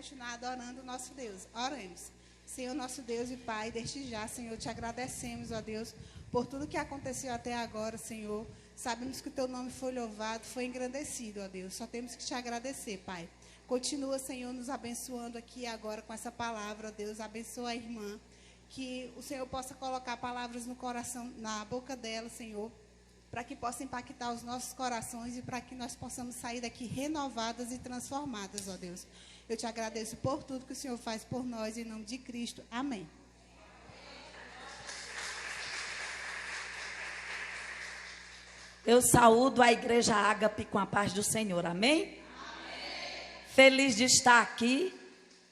continuar adorando o nosso Deus. Oremos. Senhor, nosso Deus e Pai, desde já, Senhor, te agradecemos, ó Deus, por tudo que aconteceu até agora, Senhor. Sabemos que o teu nome foi louvado, foi engrandecido, ó Deus. Só temos que te agradecer, Pai. Continua, Senhor, nos abençoando aqui agora com essa palavra, ó Deus. Abençoa a irmã. Que o Senhor possa colocar palavras no coração, na boca dela, Senhor, para que possa impactar os nossos corações e para que nós possamos sair daqui renovadas e transformadas, ó Deus. Eu te agradeço por tudo que o Senhor faz por nós, em nome de Cristo. Amém. Eu saúdo a Igreja Ágape com a paz do Senhor, amém? Amém. Feliz de estar aqui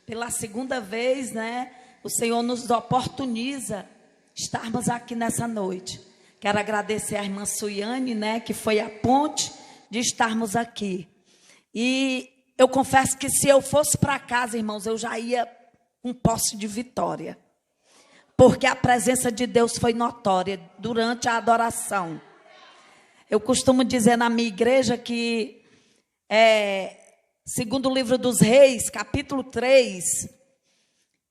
pela segunda vez, né? O Senhor nos oportuniza estarmos aqui nessa noite. Quero agradecer à irmã Suiane, né, que foi a ponte de estarmos aqui. E eu confesso que se eu fosse para casa, irmãos, eu já ia com posse de vitória. Porque a presença de Deus foi notória durante a adoração. Eu costumo dizer na minha igreja que, segundo o livro dos Reis, capítulo 3,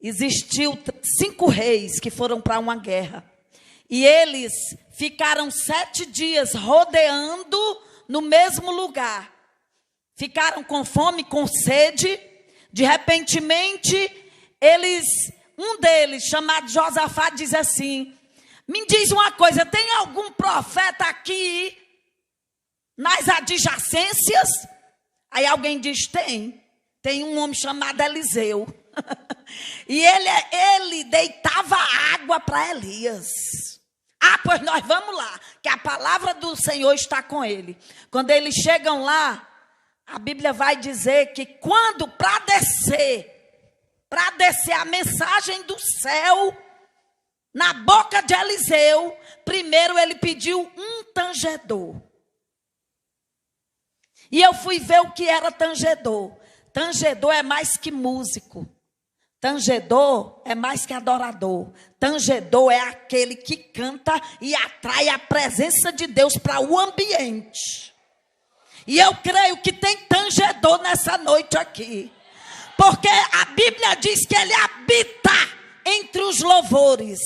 existiu 5 reis que foram para uma guerra. E eles ficaram 7 dias rodeando no mesmo lugar. Ficaram com fome, com sede. De repentemente, um deles, chamado Josafá, diz assim: me diz uma coisa, tem algum profeta aqui nas adjacências? Aí alguém diz, tem um homem chamado Eliseu. E ele deitava água para Elias. Ah, pois nós vamos lá, que a palavra do Senhor está com ele. Quando eles chegam lá, a Bíblia vai dizer que quando para descer a mensagem do céu na boca de Eliseu, primeiro ele pediu um tangedor. E eu fui ver o que era tangedor. Tangedor é mais que músico. Tangedor é mais que adorador. Tangedor é aquele que canta e atrai a presença de Deus para o ambiente. E eu creio que tem tangedor nessa noite aqui. Porque a Bíblia diz que ele habita entre os louvores.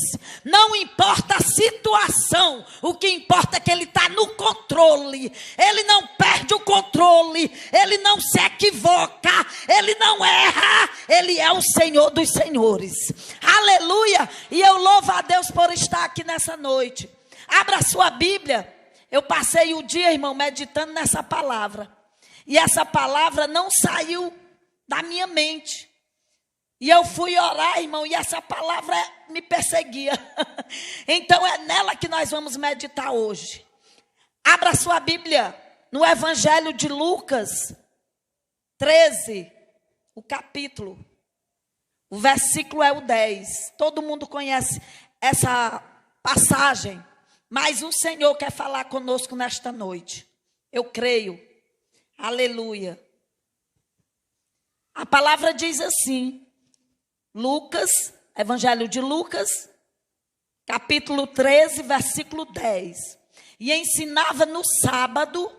Não importa a situação, o que importa é que ele está no controle. Ele não perde o controle, ele não se equivoca, ele não erra. Ele é o Senhor dos senhores. Aleluia! E eu louvo a Deus por estar aqui nessa noite. Abra sua Bíblia. Eu passei o dia, irmão, meditando nessa palavra. E essa palavra não saiu da minha mente. E eu fui orar, irmão, e essa palavra me perseguia. Então é nela que nós vamos meditar hoje. Abra sua Bíblia no Evangelho de Lucas 13, o capítulo. O versículo é o 10. Todo mundo conhece essa passagem. Mas o Senhor quer falar conosco nesta noite. Eu creio. Aleluia. A palavra diz assim. Lucas, Evangelho de Lucas, capítulo 13, versículo 10. E ensinava no sábado,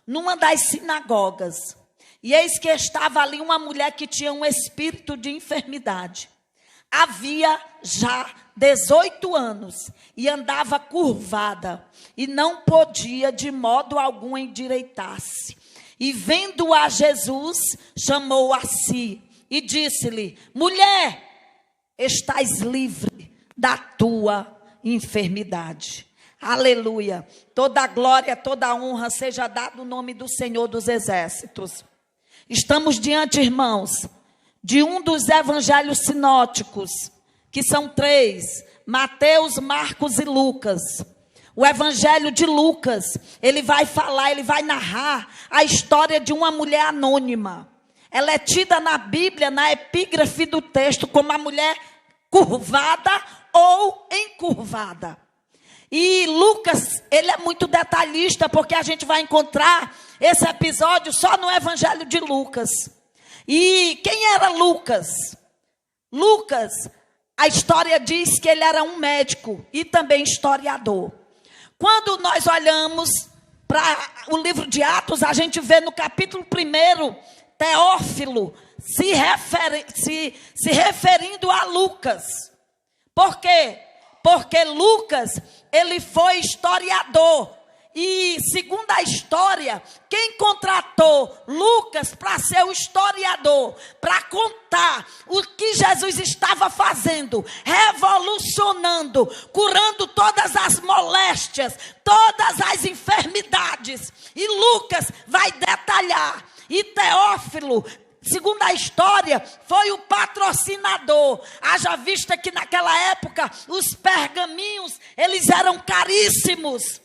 numa das sinagogas. E eis que estava ali uma mulher que tinha um espírito de enfermidade. Havia já 18 anos e andava curvada e não podia de modo algum endireitar-se. E vendo a Jesus, chamou a si e disse-lhe: mulher, estás livre da tua enfermidade. Aleluia. Toda a glória, toda a honra seja dada no nome do Senhor dos Exércitos. Estamos diante, irmãos, de um dos evangelhos sinóticos, que são 3, Mateus, Marcos e Lucas. O evangelho de Lucas, ele vai falar, ele vai narrar a história de uma mulher anônima. Ela é tida na Bíblia, na epígrafe do texto, como a mulher curvada ou encurvada. E Lucas, ele é muito detalhista, porque a gente vai encontrar esse episódio só no Evangelho de Lucas. E quem era Lucas? Lucas, a história diz que ele era um médico e também historiador. Quando nós olhamos para o livro de Atos, a gente vê no capítulo 1, Teófilo se referindo a Lucas. Por quê? Porque Lucas, ele foi historiador. E segundo a história, quem contratou Lucas para ser o historiador, para contar o que Jesus estava fazendo, revolucionando, curando todas as moléstias, todas as enfermidades. E Lucas vai detalhar. E Teófilo, segundo a história, foi o patrocinador. Haja vista que naquela época os pergaminhos, eles eram caríssimos.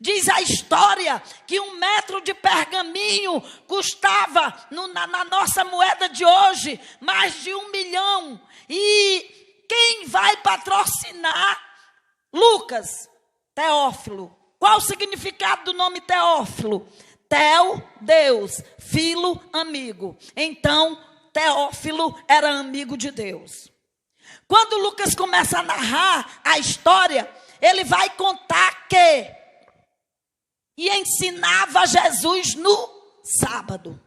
Diz a história que 1 metro de pergaminho custava, na nossa moeda de hoje, mais de 1 milhão. E quem vai patrocinar? Lucas, Teófilo. Qual o significado do nome Teófilo? Teo, Deus, filo, amigo. Então, Teófilo era amigo de Deus. Quando Lucas começa a narrar a história, ele vai contar que e ensinava Jesus no sábado.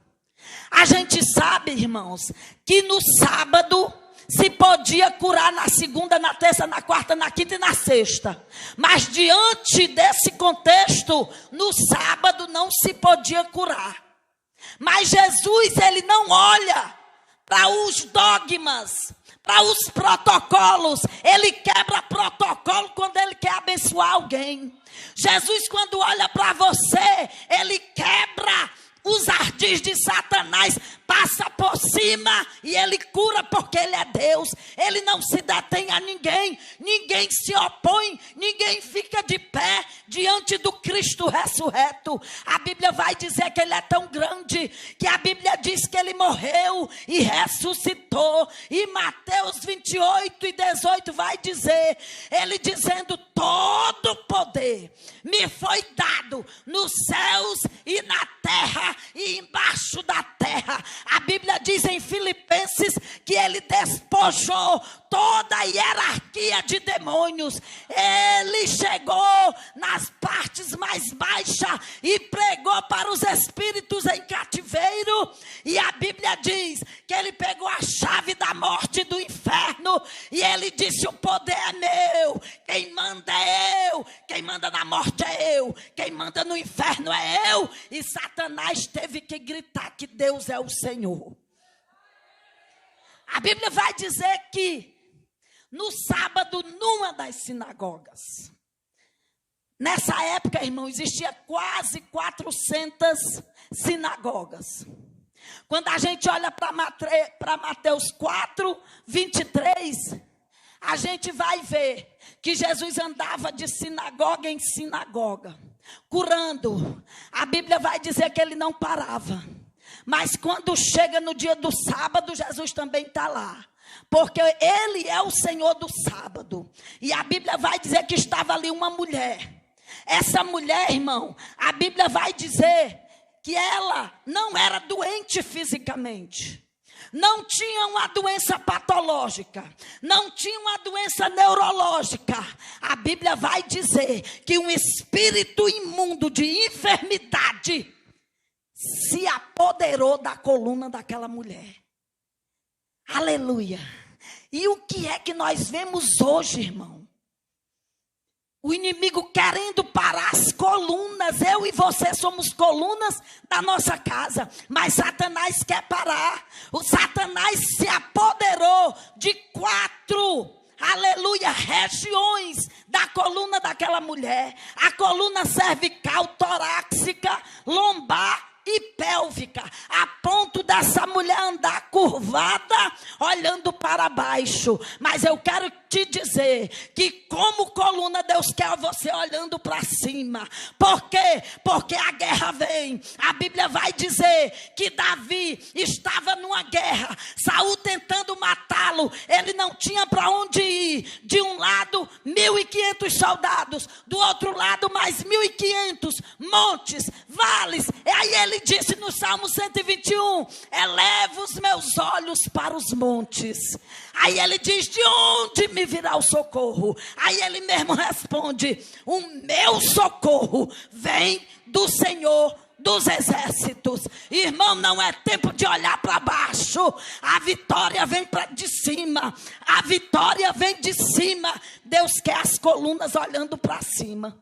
A gente sabe, irmãos, que no sábado se podia curar na segunda, na terça, na quarta, na quinta e na sexta. Mas diante desse contexto, no sábado não se podia curar. Mas Jesus, ele não olha para os dogmas, para os protocolos. Ele quebra protocolo quando ele quer abençoar alguém. Jesus, quando olha para você, ele quebra os ardis de Satanás, passa por cima e ele cura porque ele é Deus. Ele não se detém a ninguém, ninguém se opõe, ninguém fica de pé diante do Cristo ressurreto. A Bíblia vai dizer que ele é tão grande que a Bíblia diz que ele morreu e ressuscitou. E Mateus 28 e 18 vai dizer, ele dizendo: todo poder me foi dado nos céus e na terra e embaixo da terra. A Bíblia diz em Filipenses que ele despojou toda a hierarquia de demônios. Ele chegou nas partes mais baixas e pregou para os espíritos em cativeiro. E a Bíblia diz que ele pegou a chave da morte e do inferno e ele disse: o poder é meu, quem manda é eu, quem manda na morte é eu, quem manda no inferno é eu. E Satanás teve que gritar que Deus é o Senhor. A Bíblia vai dizer que no sábado, numa das sinagogas, nessa época, irmão, existia quase 400 sinagogas. Quando a gente olha para Mateus 4, 23, a gente vai ver que Jesus andava de sinagoga em sinagoga, curando. A Bíblia vai dizer que ele não parava. Mas quando chega no dia do sábado, Jesus também está lá. Porque ele é o Senhor do sábado. E a Bíblia vai dizer que estava ali uma mulher. Essa mulher, irmão, a Bíblia vai dizer que ela não era doente fisicamente. Não tinha uma doença patológica. Não tinha uma doença neurológica. A Bíblia vai dizer que um espírito imundo de enfermidade se apoderou da coluna daquela mulher. Aleluia. E o que é que nós vemos hoje, irmão? O inimigo querendo parar as colunas. Eu e você somos colunas da nossa casa. Mas Satanás quer parar. O Satanás se apoderou de 4, aleluia, regiões da coluna daquela mulher. A coluna cervical, torácica, lombar e pélvica, a ponto dessa mulher andar curvada, olhando para baixo. Mas eu quero te dizer que como coluna, Deus quer você olhando para cima. Por quê? Porque a guerra vem. A Bíblia vai dizer que Davi estava numa guerra, Saul tentando matá-lo, ele não tinha para onde ir. De um lado 1.500 soldados, do outro lado mais 1.500, montes, vales. E aí ele disse no Salmo 121, eleva os meus olhos para os montes. Aí ele diz, de onde me virá o socorro? Aí ele mesmo responde, o meu socorro vem do Senhor dos exércitos. Irmão, não é tempo de olhar para baixo. A vitória vem de cima. A vitória vem de cima. Deus quer as colunas olhando para cima.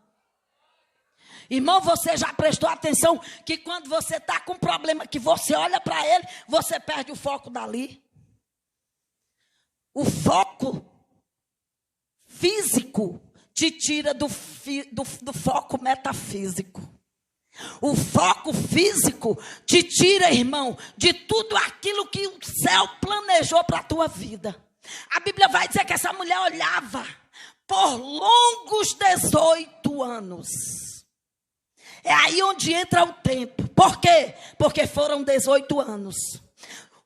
Irmão, você já prestou atenção que quando você está com um problema, que você olha para ele, você perde o foco dali? O foco físico te tira do foco metafísico. O foco físico te tira, irmão, de tudo aquilo que o céu planejou para a tua vida. A Bíblia vai dizer que essa mulher olhava por longos 18 anos. É aí onde entra o tempo. Por quê? Porque foram 18 anos.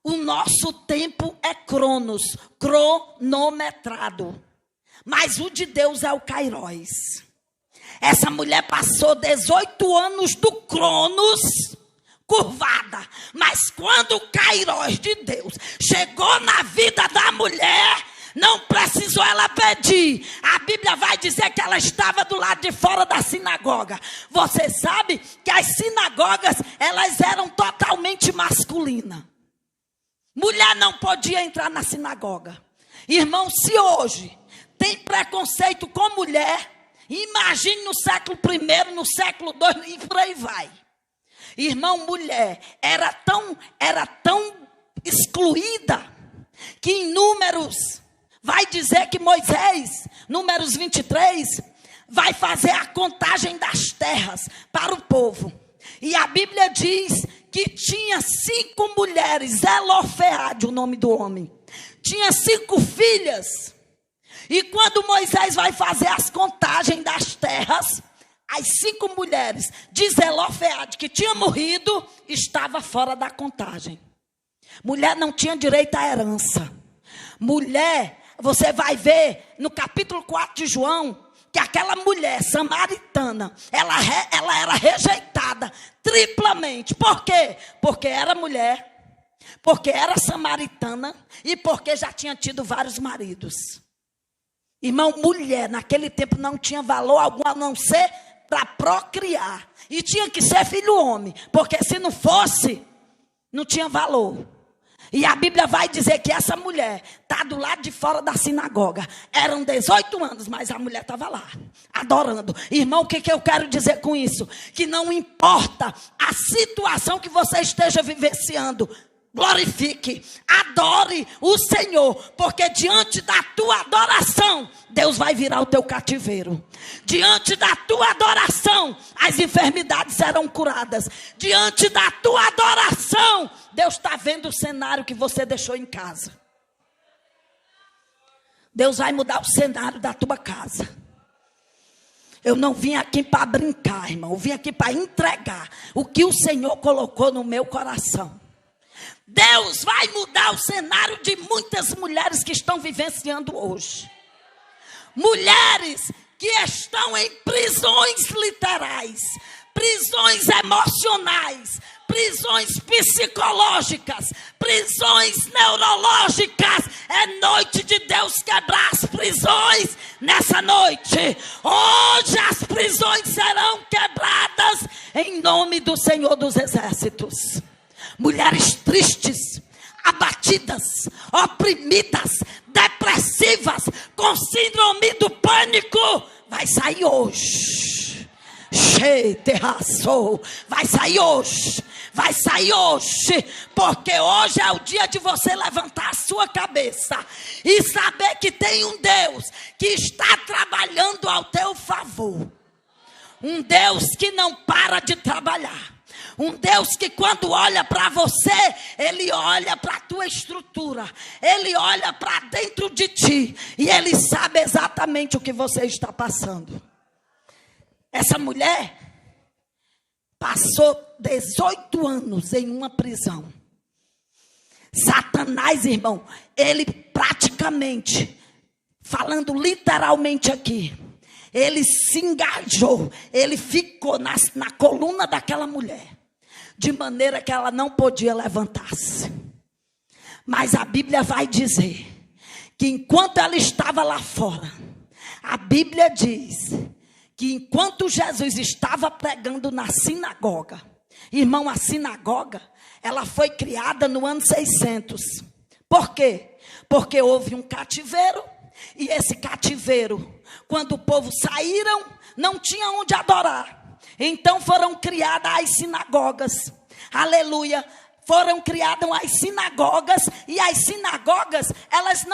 O nosso tempo é cronometrado. Mas o de Deus é o Kairos. Essa mulher passou 18 anos do Cronos curvada. Mas quando o Kairos de Deus chegou na vida da mulher, não precisou ela pedir. A Bíblia vai dizer que ela estava do lado de fora da sinagoga. Você sabe que as sinagogas, elas eram totalmente masculinas. Mulher não podia entrar na sinagoga. Irmão, se hoje tem preconceito com mulher, imagine no século I, no século II e por aí vai. Irmão, mulher era tão excluída que em Números vai dizer que Moisés, Números 23, vai fazer a contagem das terras para o povo. E a Bíblia diz que tinha 5 mulheres, Zelofeade, o nome do homem. Tinha 5 filhas. E quando Moisés vai fazer as contagens das terras, as 5 mulheres de Zelofeade que tinha morrido, estava fora da contagem. Mulher não tinha direito à herança. Mulher, você vai ver no capítulo 4 de João, que aquela mulher samaritana, ela era rejeitada triplamente. Por quê? Porque era mulher, porque era samaritana e porque já tinha tido vários maridos. Irmão, mulher naquele tempo não tinha valor algum a não ser para procriar. E tinha que ser filho homem, porque se não fosse, não tinha valor. E a Bíblia vai dizer que essa mulher está do lado de fora da sinagoga. Eram 18 anos, mas a mulher estava lá, adorando. Irmão, o que eu quero dizer com isso? Que não importa a situação que você esteja vivenciando, glorifique, adore o Senhor, porque diante da tua adoração, Deus vai virar o teu cativeiro. Diante da tua adoração, as enfermidades serão curadas. Diante da tua adoração, Deus está vendo o cenário que você deixou em casa. Deus vai mudar o cenário da tua casa. Eu não vim aqui para brincar, irmão. Eu vim aqui para entregar o que o Senhor colocou no meu coração. Deus vai mudar o cenário de muitas mulheres que estão vivenciando hoje. Mulheres que estão em prisões literais, prisões emocionais, prisões psicológicas, prisões neurológicas. É noite de Deus quebrar as prisões nessa noite. Hoje as prisões serão quebradas em nome do Senhor dos Exércitos. Mulheres tristes, abatidas, oprimidas, depressivas, com síndrome do pânico, vai sair hoje. Vai sair hoje. Vai sair hoje, porque hoje é o dia de você levantar a sua cabeça e saber que tem um Deus que está trabalhando ao teu favor. Um Deus que não para de trabalhar. Um Deus que quando olha para você, Ele olha para a tua estrutura. Ele olha para dentro de ti. E Ele sabe exatamente o que você está passando. Essa mulher passou 18 anos em uma prisão. Satanás, irmão, ele praticamente, falando literalmente aqui, ele se engajou. Ele ficou na coluna daquela mulher. De maneira que ela não podia levantar-se. Mas a Bíblia vai dizer que enquanto ela estava lá fora, a Bíblia diz que enquanto Jesus estava pregando na sinagoga, Irmão, a sinagoga, ela foi criada no ano 600. Por quê? Porque houve um cativeiro, e esse cativeiro, quando o povo saíram, não tinha onde adorar. Então foram criadas as sinagogas. Aleluia! Foram criadas as sinagogas, e as sinagogas, elas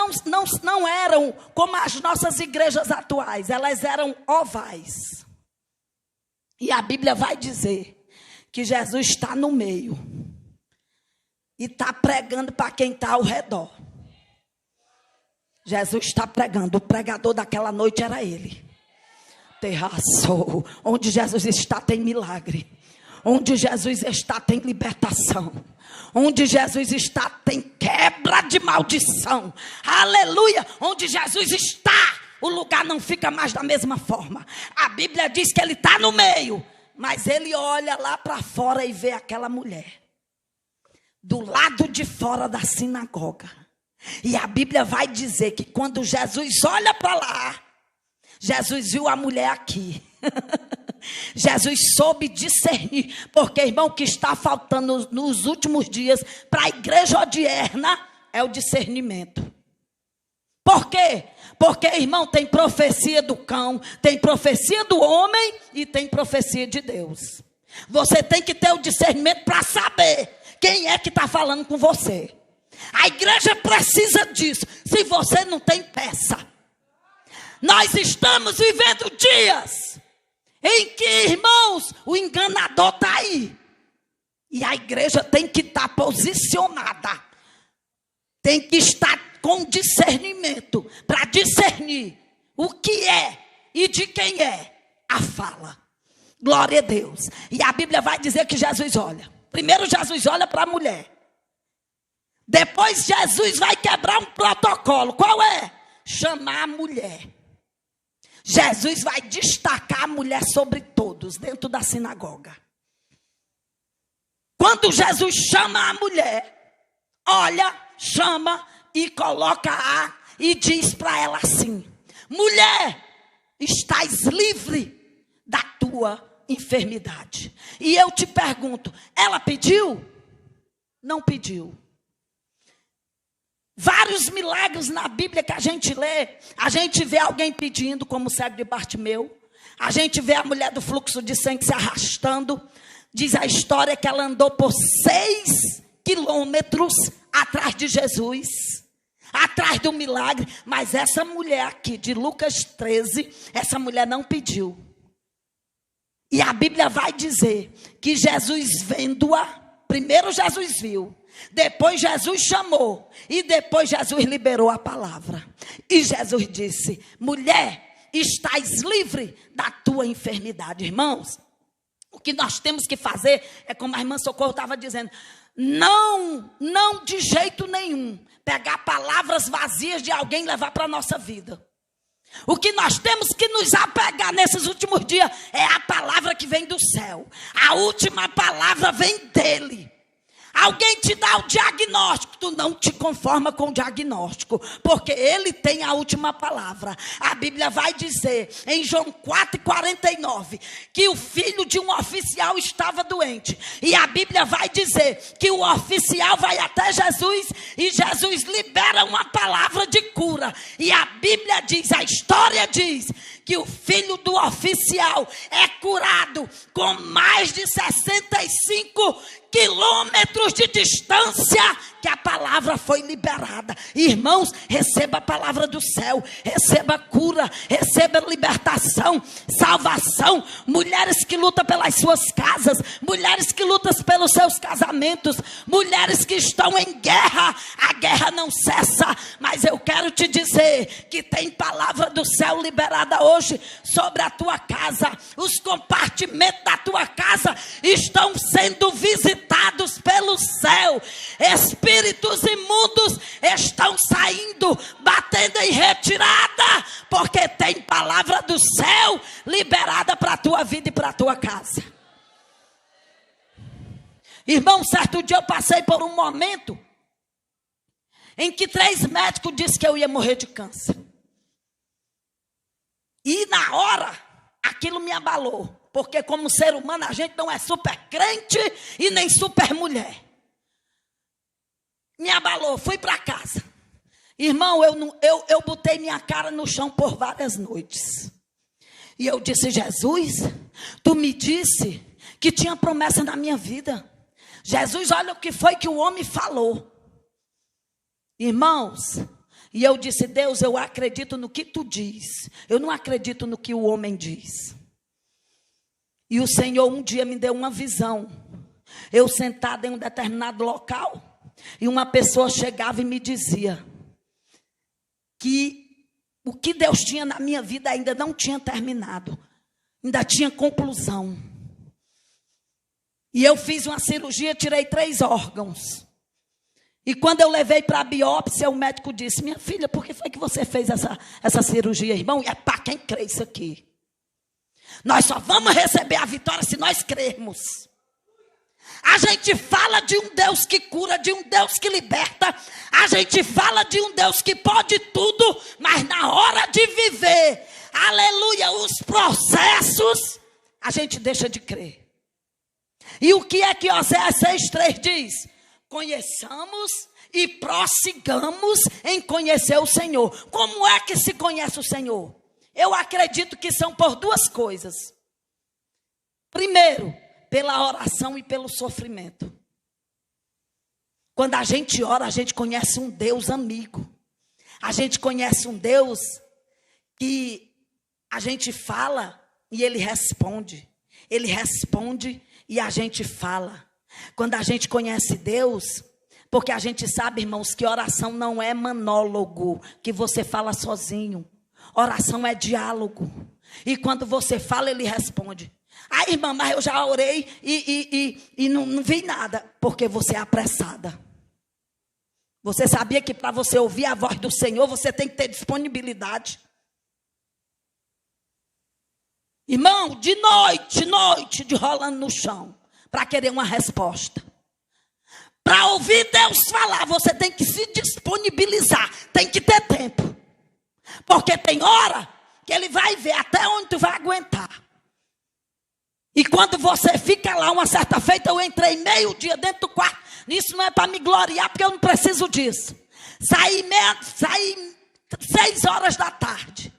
não eram como as nossas igrejas atuais, elas eram ovais. E a Bíblia vai dizer que Jesus está no meio e está pregando para quem está ao redor. Jesus está pregando, o pregador daquela noite era ele. Terraçou, onde Jesus está tem milagre. Onde Jesus está tem libertação. Onde Jesus está tem quebra de maldição. Aleluia! Onde Jesus está, o lugar não fica mais da mesma forma. A Bíblia diz que ele está no meio, mas ele olha lá para fora e vê aquela mulher do lado de fora da sinagoga. E a Bíblia vai dizer que quando Jesus olha para lá, Jesus viu a mulher aqui. Jesus soube discernir, porque, irmão, o que está faltando nos últimos dias para a igreja odierna é o discernimento. Por quê? Porque, irmão, tem profecia do cão, tem profecia do homem e tem profecia de Deus. Você tem que ter o discernimento para saber quem é que está falando com você. A igreja precisa disso. Se você não tem, peça. Nós estamos vivendo dias em que, irmãos, o enganador está aí. E a igreja tem que estar posicionada. Tem que estar com discernimento para discernir o que é e de quem é a fala. Glória a Deus. E a Bíblia vai dizer que Jesus olha. Primeiro Jesus olha para a mulher. Depois Jesus vai quebrar um protocolo. Qual é? Chamar a mulher. Jesus vai destacar a mulher sobre todos dentro da sinagoga. Quando Jesus chama a mulher, olha, chama e coloca-a e diz para ela assim: mulher, estás livre da tua enfermidade. E eu te pergunto, ela pediu? Não pediu. Vários milagres na Bíblia que a gente lê, a gente vê alguém pedindo, como o cego de Bartimeu. A gente vê a mulher do fluxo de sangue se arrastando. Diz a história que ela andou por 6 quilômetros atrás de Jesus, atrás do milagre. Mas essa mulher aqui, de Lucas 13, essa mulher não pediu. E a Bíblia vai dizer que Jesus vendo-a, primeiro Jesus viu. Depois Jesus chamou e depois Jesus liberou a palavra. E Jesus disse: mulher, estás livre da tua enfermidade. Irmãos, o que nós temos que fazer é como a irmã Socorro estava dizendo, não de jeito nenhum pegar palavras vazias de alguém e levar para a nossa vida. O que nós temos que nos apegar nesses últimos dias é a palavra que vem do céu. A última palavra vem dele. Alguém te dá o diagnóstico, tu não te conforma com o diagnóstico, porque ele tem a última palavra. A Bíblia vai dizer em João 4,49 que o filho de um oficial estava doente. E a Bíblia vai dizer que o oficial vai até Jesus e Jesus libera uma palavra de cura. E a Bíblia diz, a história diz, que o filho do oficial é curado com mais de 65 quilômetros de distância que a palavra foi liberada. Irmãos, receba a palavra do céu, receba cura, receba libertação, salvação. Mulheres que lutam pelas suas casas, mulheres que lutam pelos seus casamentos, mulheres que estão em guerra, a guerra não cessa, mas eu quero te dizer que tem palavra do céu liberada hoje sobre a tua casa. Os compartimentos da tua casa estão sendo visitados pelo céu. Espíritos imundos estão saindo, batendo em retirada, porque tem palavra do céu liberada para a tua vida e para a tua casa. Irmão, certo dia eu passei por um momento em que 3 médicos disseram que eu ia morrer de câncer. E na hora, aquilo me abalou. porque como ser humano a gente não é super crente e nem super mulher. Me abalou, fui para casa. Irmão, eu botei minha cara no chão por várias noites. E eu disse: Jesus, tu me disse que tinha promessa na minha vida. Jesus, olha o que foi que o homem falou. Irmãos, e eu disse: Deus, eu acredito no que tu diz. Eu não acredito no que o homem diz. E o Senhor um dia me deu uma visão. Eu sentada em um determinado local, e uma pessoa chegava e me dizia que o que Deus tinha na minha vida ainda não tinha terminado. Ainda tinha conclusão. E eu fiz uma cirurgia, tirei 3 órgãos. E quando eu levei para a biópsia, o médico disse: minha filha, por que foi que você fez essa cirurgia, irmão? E é para quem crê isso aqui. Nós só vamos receber a vitória se nós crermos. A gente fala de um Deus que cura, de um Deus que liberta. A gente fala de um Deus que pode tudo, mas na hora de viver, aleluia, os processos, a gente deixa de crer. E o que é que Oséias 6,3 diz? Conheçamos e prossigamos em conhecer o Senhor. Como é que se conhece o Senhor? Eu acredito que são por 2 coisas. Primeiro, pela oração e pelo sofrimento. Quando a gente ora, a gente conhece um Deus amigo. A gente conhece um Deus que a gente fala e Ele responde. Ele responde e a gente fala. Quando a gente conhece Deus, porque a gente sabe, irmãos, que oração não é monólogo, que você fala sozinho. Oração é diálogo. E quando você fala, Ele responde. Ah, irmã, mas eu já orei e não vi nada. Porque você é apressada. Você sabia que para você ouvir a voz do Senhor, você tem que ter disponibilidade. Irmão, de noite, de rolando no chão, para querer uma resposta. Para ouvir Deus falar, você tem que se disponibilizar. Tem que ter tempo. Porque tem hora que Ele vai ver até onde tu vai aguentar. E quando você fica lá, uma certa feita, eu entrei meio-dia dentro do quarto. Isso não é para me gloriar, porque eu não preciso disso. Saí 6 horas da tarde.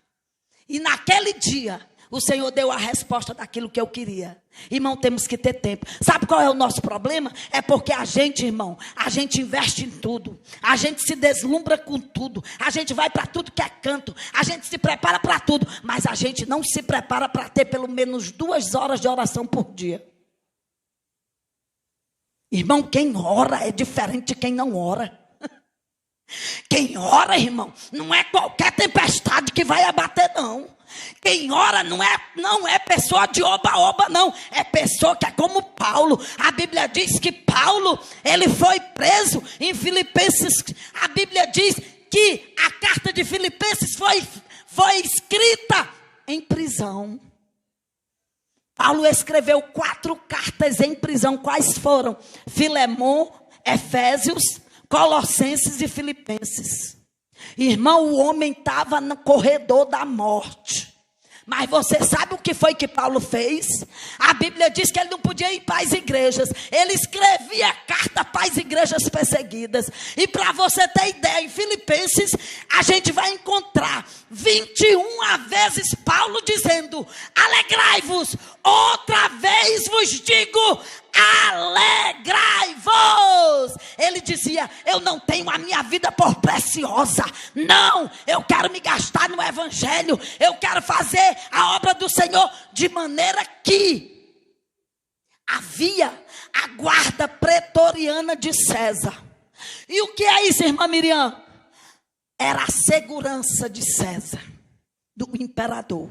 E naquele dia, o Senhor deu a resposta daquilo que eu queria. Irmão, temos que ter tempo. Sabe qual é o nosso problema? É porque a gente, irmão, a gente investe em tudo. A gente se deslumbra com tudo. A gente vai para tudo que é canto. A gente se prepara para tudo. Mas a gente não se prepara para ter pelo menos 2 horas de oração por dia. Irmão, quem ora é diferente de quem não ora. Quem ora, irmão, não é qualquer tempestade que vai abater, não. Quem ora não é pessoa de oba-oba, não. É pessoa que é como Paulo. A Bíblia diz que Paulo, ele foi preso em Filipenses. A Bíblia diz que a carta de Filipenses foi escrita em prisão. Paulo escreveu 4 cartas em prisão. Quais foram? Filemon, Efésios, Colossenses e Filipenses. Irmão, o homem estava no corredor da morte. Mas você sabe o que foi que Paulo fez? A Bíblia diz que ele não podia ir para as igrejas. Ele escrevia carta para as igrejas perseguidas. E para você ter ideia, em Filipenses, a gente vai encontrar 21 vezes Paulo dizendo: alegrai-vos, outra vez vos digo, alegrai-vos. Ele dizia: eu não tenho a minha vida por preciosa. Não, eu quero me gastar no evangelho. Eu quero fazer a obra do Senhor, de maneira que havia a guarda pretoriana de César. E o que é isso, irmã Miriam? Era a segurança de César, do imperador.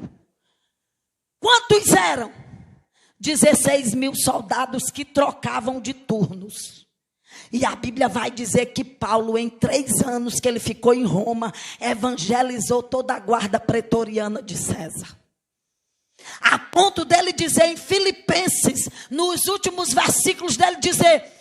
Quantos eram? 16.000 soldados que trocavam de turnos. E a Bíblia vai dizer que Paulo, em 3 anos que ele ficou em Roma, evangelizou toda a guarda pretoriana de César. A ponto dele dizer em Filipenses, nos últimos versículos dele dizer: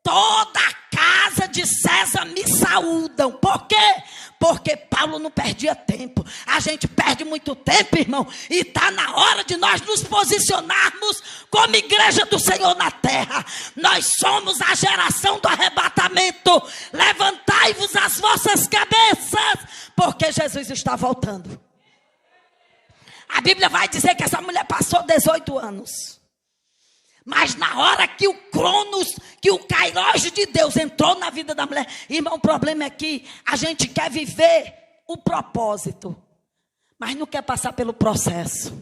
toda a casa de César me saúdam. Por quê? porque Paulo não perdia tempo. A gente perde muito tempo, irmão, e está na hora de nós nos posicionarmos como igreja do Senhor na terra. Nós somos a geração do arrebatamento. Levantai-vos as vossas cabeças, porque Jesus está voltando. A Bíblia vai dizer que essa mulher passou 18 anos. Mas na hora que o Cronos, que o Kairos de Deus entrou na vida da mulher, irmão, o problema é que a gente quer viver o propósito, mas não quer passar pelo processo.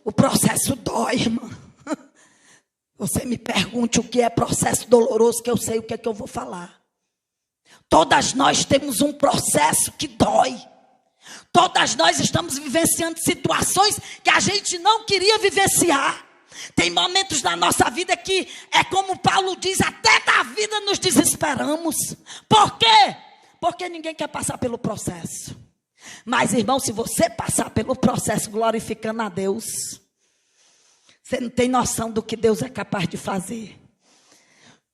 O processo dói, irmão. Você me pergunte o que é processo doloroso, que eu sei o que é que eu vou falar. Todas nós temos um processo que dói. Todas nós estamos vivenciando situações que a gente não queria vivenciar. Tem momentos na nossa vida que é como Paulo diz, até da vida nos desesperamos. Por quê? Porque ninguém quer passar pelo processo. Mas, irmão, se você passar pelo processo glorificando a Deus, você não tem noção do que Deus é capaz de fazer.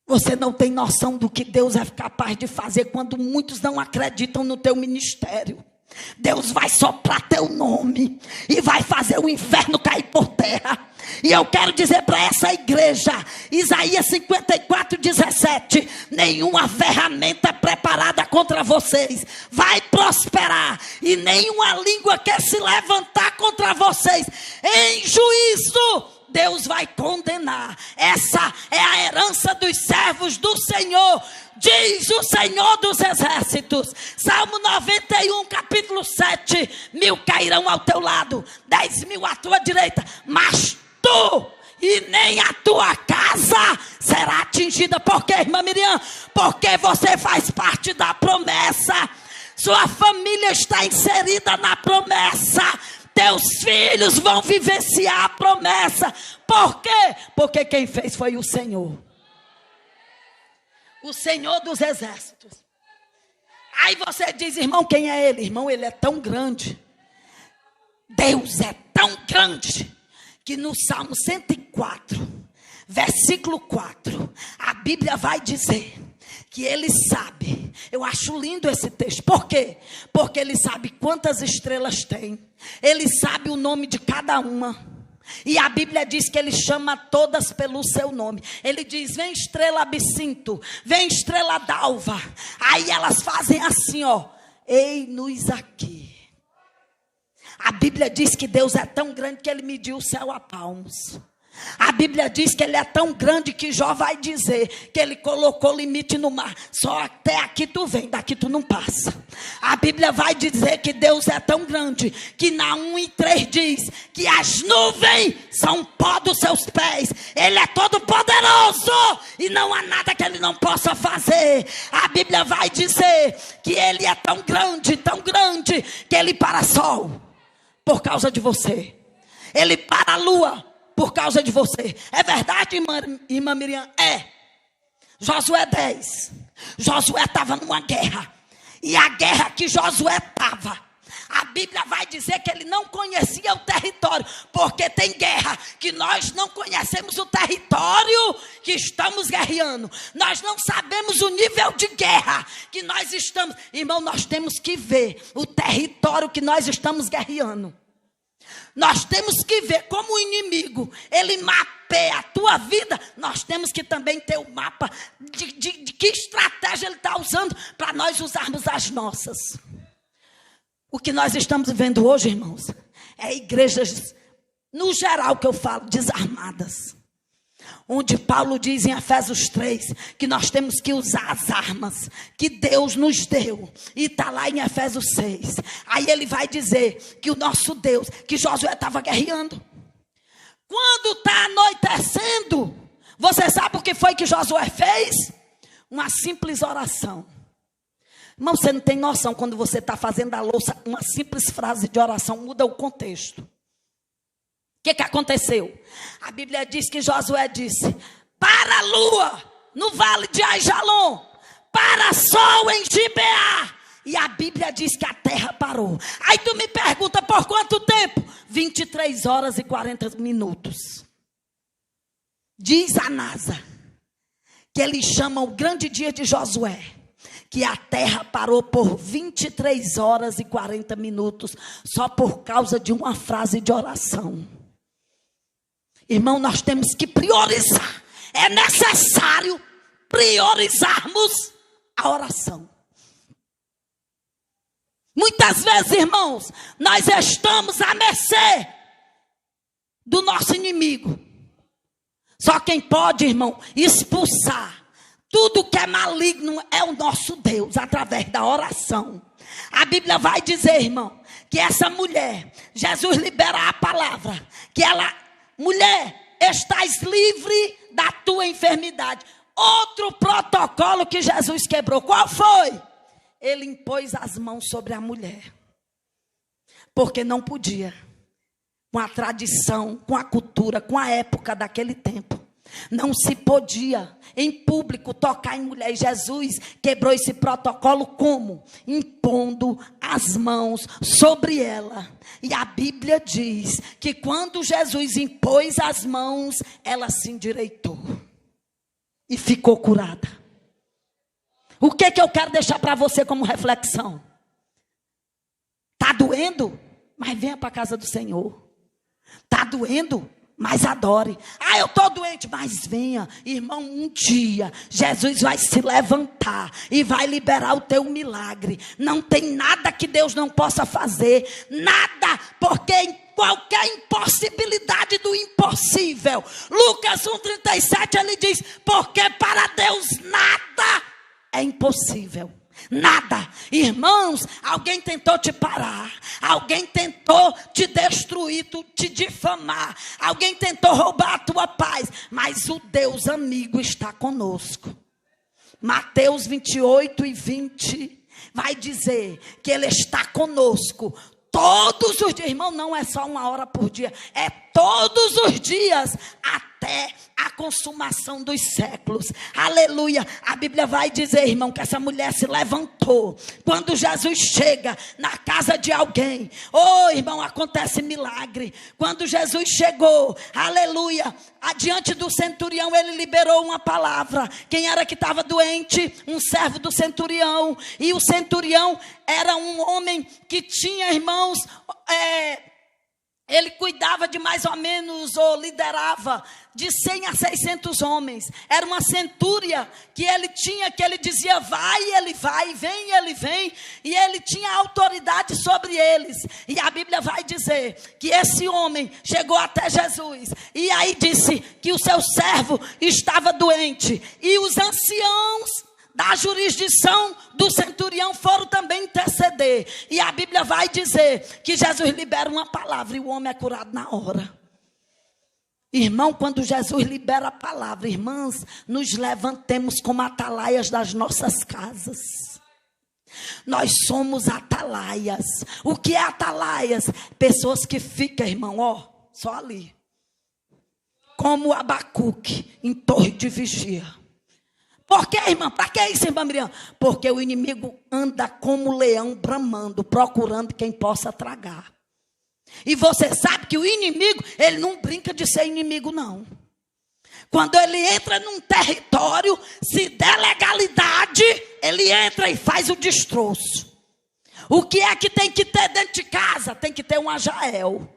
Você não tem noção do que Deus é capaz de fazer quando muitos não acreditam no teu ministério. Deus vai soprar teu nome e vai fazer o inferno cair por terra. E eu quero dizer para essa igreja, Isaías 54:17, nenhuma ferramenta preparada contra vocês vai prosperar, e nenhuma língua que se levantar contra vocês em juízo Deus vai condenar. Essa é a herança dos servos do Senhor, diz o Senhor dos exércitos. Salmo 91, capítulo 7. 1000 cairão ao teu lado, 10.000 à tua direita, mas tu e nem a tua casa será atingida. Por quê, irmã Miriam? Porque você faz parte da promessa. Sua família está inserida na promessa. Teus filhos vão vivenciar a promessa. Por quê? Porque quem fez foi o Senhor. O Senhor dos exércitos. Aí você diz, irmão, quem é ele? Irmão, ele é tão grande. Deus é tão grande que no Salmo 104, versículo 4, a Bíblia vai dizer que ele sabe. Eu acho lindo esse texto. Por quê? Porque ele sabe quantas estrelas tem. Ele sabe o nome de cada uma. E a Bíblia diz que ele chama todas pelo seu nome. Ele diz, vem estrela absinto, vem estrela d'alva. Aí elas fazem assim, ó, ei-nos aqui. A Bíblia diz que Deus é tão grande que ele mediu o céu a palmos. A Bíblia diz que ele é tão grande que Jó vai dizer que ele colocou limite no mar. Só até aqui tu vem, daqui tu não passa. A Bíblia vai dizer que Deus é tão grande que na 1:3 diz que as nuvens são pó dos seus pés. Ele é todo poderoso e não há nada que ele não possa fazer. A Bíblia vai dizer que ele é tão grande que ele para sol por causa de você. Ele para a lua por causa de você. É verdade, irmã Miriam? É. Josué 10. Josué estava numa guerra. E a guerra que Josué estava, a Bíblia vai dizer que ele não conhecia o território. Porque tem guerra que nós não conhecemos o território que estamos guerreando. Nós não sabemos o nível de guerra que nós estamos. Irmão, nós temos que ver o território que nós estamos guerreando. Nós temos que ver como o inimigo, ele mapeia a tua vida. Nós temos que também ter o mapa de que estratégia ele está usando para nós usarmos as nossas. O que nós estamos vivendo hoje, irmãos, é igrejas, no geral que eu falo, desarmadas. Onde Paulo diz em Efésios 3 que nós temos que usar as armas que Deus nos deu. E está lá em Efésios 6. Aí ele vai dizer que o nosso Deus, que Josué estava guerreando. Quando está anoitecendo, você sabe o que foi que Josué fez? Uma simples oração. Irmão, você não tem noção, quando você está fazendo a louça, uma simples frase de oração muda o contexto. O que aconteceu? A Bíblia diz que Josué disse, para a lua no vale de Aijalon, para sol em Gibeá. E a Bíblia diz que a terra parou. Aí tu me pergunta por quanto tempo? 23 horas e 40 minutos. Diz a NASA que eles chamam o grande dia de Josué, que a terra parou por 23 horas e 40 minutos, só por causa de uma frase de oração. Irmão, nós temos que priorizar. É necessário priorizarmos a oração. Muitas vezes, irmãos, nós estamos à mercê do nosso inimigo. Só quem pode, irmão, expulsar tudo que é maligno é o nosso Deus, através da oração. A Bíblia vai dizer, irmão, que essa mulher, Jesus libera a palavra, que ela, mulher, estás livre da tua enfermidade. Outro protocolo que Jesus quebrou, qual foi? Ele impôs as mãos sobre a mulher, porque não podia, com a tradição, com a cultura, com a época daquele tempo, não se podia em público tocar em mulher. E Jesus quebrou esse protocolo como? Impondo as mãos sobre ela. E a Bíblia diz que quando Jesus impôs as mãos, ela se endireitou e ficou curada. O que eu quero deixar para você como reflexão? Está doendo? Mas venha para a casa do Senhor. Está doendo? Mas adore. Ah, eu estou doente. Mas venha. Irmão, um dia Jesus vai se levantar e vai liberar o teu milagre. Não tem nada que Deus não possa fazer. Nada. Porque qualquer impossibilidade do impossível. Lucas 1,37 ele diz: porque para Deus nada é impossível. Nada. Irmãos, alguém tentou te parar, alguém tentou te destruir, te difamar, alguém tentou roubar a tua paz, mas o Deus amigo está conosco. Mateus 28:20 vai dizer que Ele está conosco todos os dias. Irmão, não é só uma hora por dia, é todos os dias, até a consumação dos séculos. Aleluia. A Bíblia vai dizer, irmão, que essa mulher se levantou. Quando Jesus chega na casa de alguém, oh, irmão, acontece milagre. Quando Jesus chegou, aleluia, adiante do centurião, ele liberou uma palavra. Quem era que estava doente? Um servo do centurião. E o centurião era um homem que tinha, irmãos, ele cuidava de mais ou menos, ou liderava, de 100 a 600 homens. Era uma centúria que ele tinha, que ele dizia vai, ele vai, vem, ele vem. E ele tinha autoridade sobre eles. E a Bíblia vai dizer que esse homem chegou até Jesus. E aí disse que o seu servo estava doente. E os anciãos da jurisdição do centurião foram também interceder. E a Bíblia vai dizer que Jesus libera uma palavra e o homem é curado na hora. Irmão, quando Jesus libera a palavra, irmãs, nos levantemos como atalaias das nossas casas. Nós somos atalaias. O que é atalaias? Pessoas que ficam, irmão, ó, só ali, como Abacuque em torre de vigia. Por que, irmã? Para que isso, irmã Miriam? Porque o inimigo anda como leão bramando, procurando quem possa tragar. E você sabe que o inimigo, ele não brinca de ser inimigo, não. Quando ele entra num território, se der legalidade, ele entra e faz o destroço. O que é que tem que ter dentro de casa? Tem que ter uma Jael.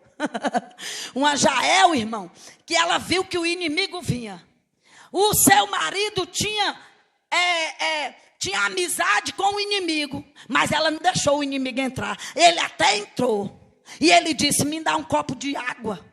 Uma Jael, irmão, que ela viu que o inimigo vinha. O seu marido tinha amizade com o inimigo, mas ela não deixou o inimigo entrar. Ele até entrou. E ele disse, me dá um copo de água.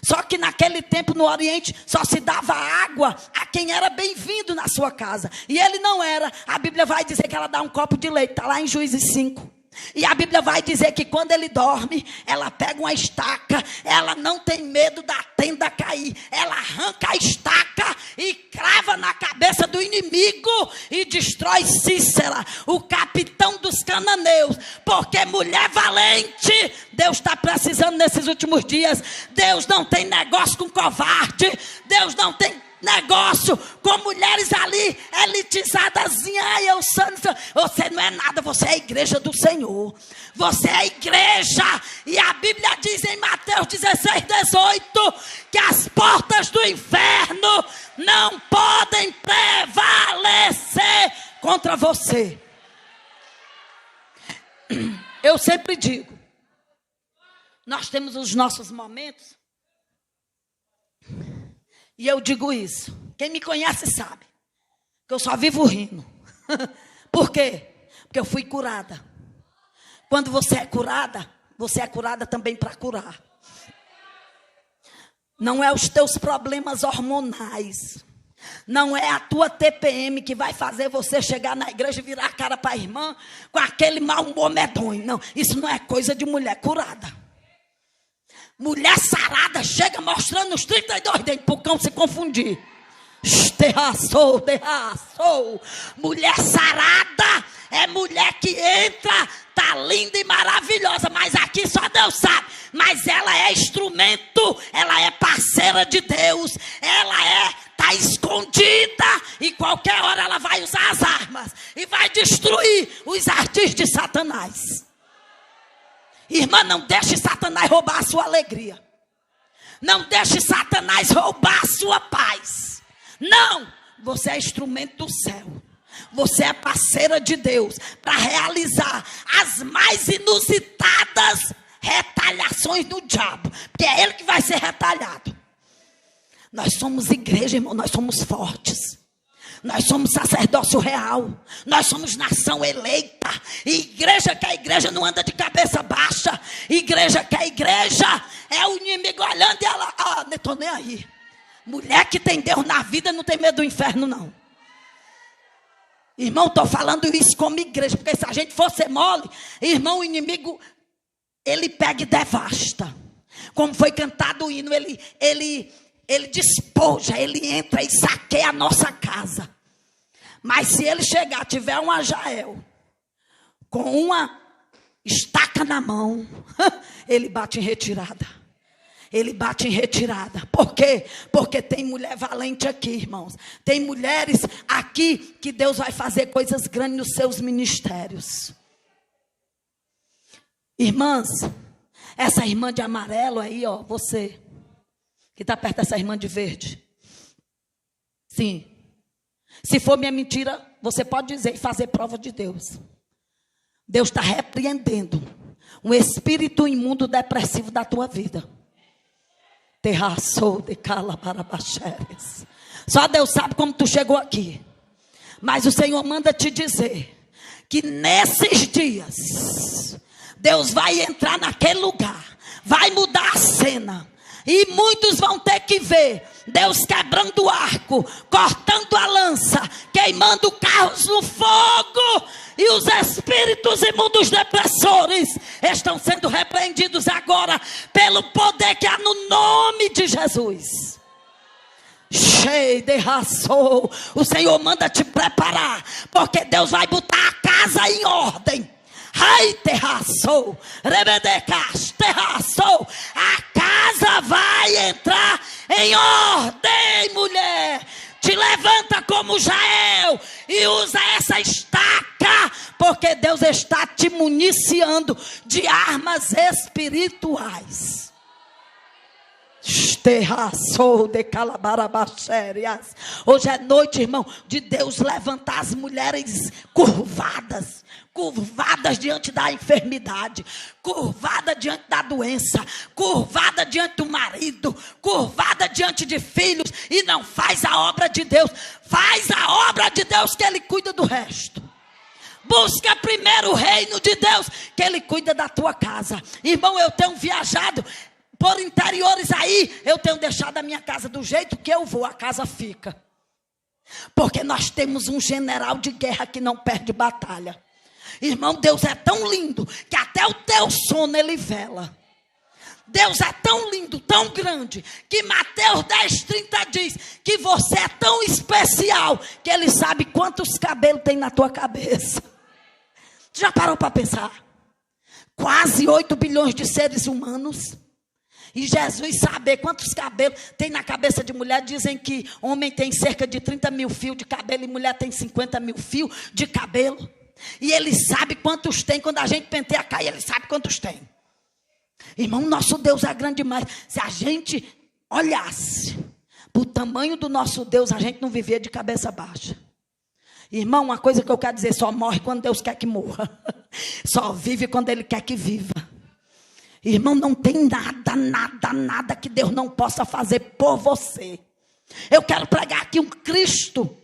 Só que naquele tempo no Oriente só se dava água a quem era bem-vindo na sua casa. E ele não era. A Bíblia vai dizer que ela dá um copo de leite. Está lá em Juízes 5. E a Bíblia vai dizer que quando ele dorme, ela pega uma estaca, ela não tem medo da tenda cair, ela arranca a estaca e crava na cabeça do inimigo e destrói Cícera, o capitão dos cananeus. Porque mulher valente, Deus está precisando nesses últimos dias. Deus não tem negócio com covarde, Deus não tem negócio com mulheres ali elitizadas. Ai, você não é nada, você é a igreja do Senhor. Você é a igreja. E a Bíblia diz em Mateus 16:18 que as portas do inferno não podem prevalecer contra você. Eu sempre digo, nós temos os nossos momentos, e eu digo isso. Quem me conhece sabe que eu só vivo rindo. Por quê? Porque eu fui curada. Quando você é curada também para curar. Não é os teus problemas hormonais. Não é a tua TPM que vai fazer você chegar na igreja e virar a cara para a irmã com aquele mau humor medonho. Não, isso não é coisa de mulher curada. Mulher sarada chega mostrando os 32 dentes para o cão se confundir. Terraçou. Mulher sarada é mulher que entra, tá linda e maravilhosa, mas aqui só Deus sabe. Mas ela é instrumento, ela é parceira de Deus, ela tá escondida e qualquer hora ela vai usar as armas e vai destruir os artistas de Satanás. Irmã, não deixe Satanás roubar a sua alegria. Não deixe Satanás roubar a sua paz. Não, você é instrumento do céu. Você é parceira de Deus para realizar as mais inusitadas retaliações do diabo. Porque é ele que vai ser retalhado. Nós somos igreja, irmão, nós somos fortes. Nós somos sacerdócio real. Nós somos nação eleita. E igreja que é igreja não anda de cabeça baixa. Igreja que é igreja é o inimigo olhando e ela, não estou nem aí. Mulher que tem Deus na vida não tem medo do inferno, não. Irmão, estou falando isso como igreja, porque se a gente fosse mole, irmão, o inimigo, ele pega e devasta. Como foi cantado o hino, ele despoja, ele entra e saqueia a nossa casa. Mas se ele chegar, tiver um Ajael, com uma estaca na mão, ele bate em retirada. Ele bate em retirada. Por quê? Porque tem mulher valente aqui, irmãos. Tem mulheres aqui que Deus vai fazer coisas grandes nos seus ministérios. Irmãs, essa irmã de amarelo aí, ó, você que está perto dessa irmã de verde. Sim. Se for minha mentira, você pode dizer e fazer prova de Deus. Deus está repreendendo um espírito imundo depressivo da tua vida. Terraçou de calabarabaxeres. Só Deus sabe como tu chegou aqui. Mas o Senhor manda te dizer que nesses dias Deus vai entrar naquele lugar, vai mudar a cena. E muitos vão ter que ver Deus quebrando o arco, cortando a lança, queimando carros no fogo. E os espíritos imundos depressores estão sendo repreendidos agora pelo poder que há no nome de Jesus. Cheio de raçou. O Senhor manda te preparar, porque Deus vai botar a casa em ordem. Ai, terraçou, rebedecas, terraçou. A casa vai entrar em ordem, mulher. Te levanta como Jael e usa essa estaca, porque Deus está te municiando de armas espirituais. Terraçou de calabarabaxérias. Hoje é noite, irmão, de Deus levantar as mulheres curvadas diante da enfermidade, curvada diante da doença, curvada diante do marido, curvada diante de filhos, e não faz a obra de Deus. Faz a obra de Deus, que Ele cuida do resto. Busca primeiro o reino de Deus, que Ele cuida da tua casa. Irmão, eu tenho viajado por interiores aí, eu tenho deixado a minha casa do jeito que eu vou, a casa fica. Porque nós temos um general de guerra que não perde batalha. Irmão, Deus é tão lindo que até o teu sono Ele vela. Deus é tão lindo, tão grande, que Mateus 10:30 diz que você é tão especial que Ele sabe quantos cabelos tem na tua cabeça. Tu já parou para pensar? Quase 8 bilhões de seres humanos. E Jesus sabe quantos cabelos tem na cabeça de mulher. Dizem que homem tem cerca de 30 mil fios de cabelo e mulher tem 50 mil fios de cabelo. E Ele sabe quantos tem. Quando a gente penteia a caia, Ele sabe quantos tem. Irmão, nosso Deus é grande demais. Se a gente olhasse para o tamanho do nosso Deus, a gente não vivia de cabeça baixa. Irmão, uma coisa que eu quero dizer, só morre quando Deus quer que morra. Só vive quando Ele quer que viva. Irmão, não tem nada que Deus não possa fazer por você. Eu quero pregar aqui um Cristo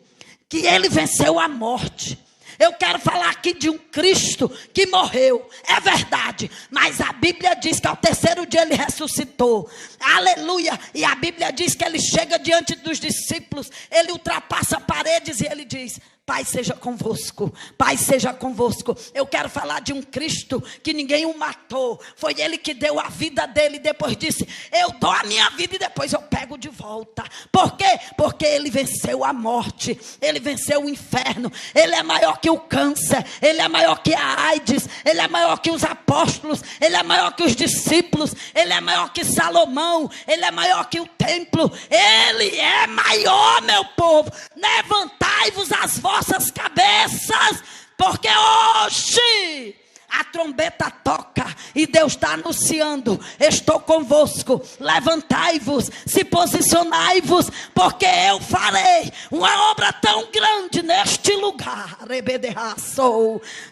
que Ele venceu a morte. Eu quero falar aqui de um Cristo que morreu, é verdade, mas a Bíblia diz que ao terceiro dia Ele ressuscitou, aleluia, e a Bíblia diz que Ele chega diante dos discípulos, Ele ultrapassa paredes e Ele diz: Pai seja convosco, Pai seja convosco. Eu quero falar de um Cristo que ninguém o matou, foi Ele que deu a vida dele e depois disse: eu dou a minha vida e depois eu pego de volta. Por quê? Porque Ele venceu a morte, Ele venceu o inferno, Ele é maior que o câncer, Ele é maior que a AIDS, Ele é maior que os apóstolos, Ele é maior que os discípulos, Ele é maior que Salomão, Ele é maior que o templo, Ele é maior, meu povo. Levantai-vos as vossas cabeças, porque hoje a trombeta toca e Deus está anunciando: estou convosco, levantai-vos, se posicionai-vos, porque eu farei uma obra tão grande neste lugar.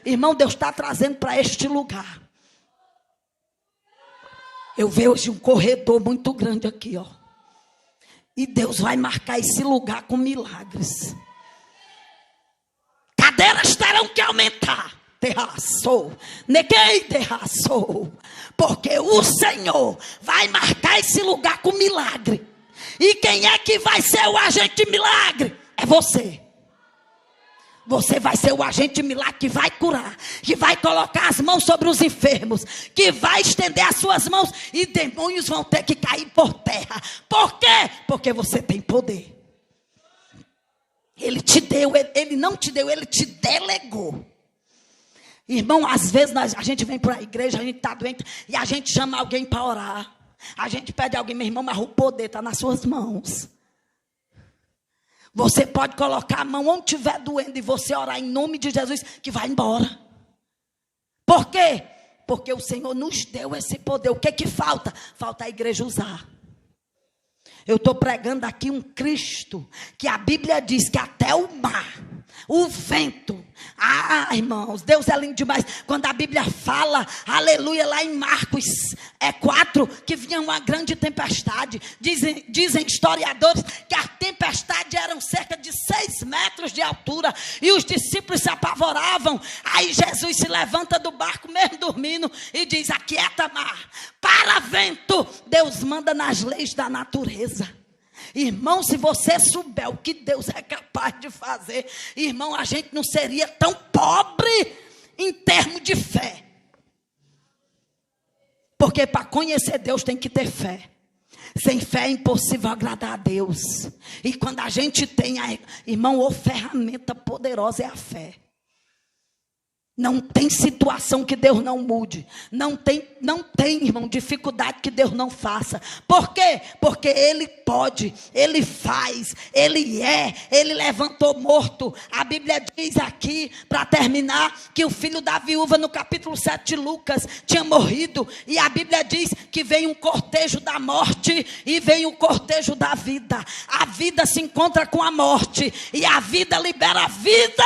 Irmão, Deus está trazendo para este lugar. Eu vejo hoje um corredor muito grande aqui, ó. E Deus vai marcar esse lugar com milagres. Cadeiras terão que aumentar. Porque o Senhor vai marcar esse lugar com milagre. E quem é que vai ser o agente de milagre? É você. Você vai ser o agente de milagre que vai curar, que vai colocar as mãos sobre os enfermos, que vai estender as suas mãos e demônios vão ter que cair por terra. Por quê? Porque você tem poder. Ele te deu, ele não te deu, ele te delegou. Irmão, às vezes a gente vem para a igreja, a gente está doente e a gente chama alguém para orar. A gente pede a alguém: meu irmão, mas o poder está nas suas mãos. Você pode colocar a mão onde estiver doendo e você orar em nome de Jesus, que vai embora. Por quê? Porque o Senhor nos deu esse poder. O que falta? Falta a igreja usar. Eu estou pregando aqui um Cristo que a Bíblia diz que até o mar, o vento, irmãos, Deus é lindo demais. Quando a Bíblia fala, aleluia, lá em Marcos 4, que vinha uma grande tempestade. Dizem historiadores que a tempestade eram cerca de 6 metros de altura e os discípulos se apavoravam. Aí Jesus se levanta do barco, mesmo dormindo, e diz: aquieta mar, para vento. Deus manda nas leis da natureza. Irmão, se você souber o que Deus é capaz de fazer, irmão, a gente não seria tão pobre em termos de fé. Porque para conhecer Deus tem que ter fé. Sem fé é impossível agradar a Deus. E quando a gente tem, irmão, a ferramenta poderosa é a fé. Não tem situação que Deus não mude. Não tem, irmão, dificuldade que Deus não faça. Por quê? Porque Ele pode, Ele faz, Ele levantou morto. A Bíblia diz aqui, para terminar, que o filho da viúva no capítulo 7 de Lucas tinha morrido. E a Bíblia diz que vem um cortejo da morte e vem um cortejo da vida. A vida se encontra com a morte e a vida libera a vida.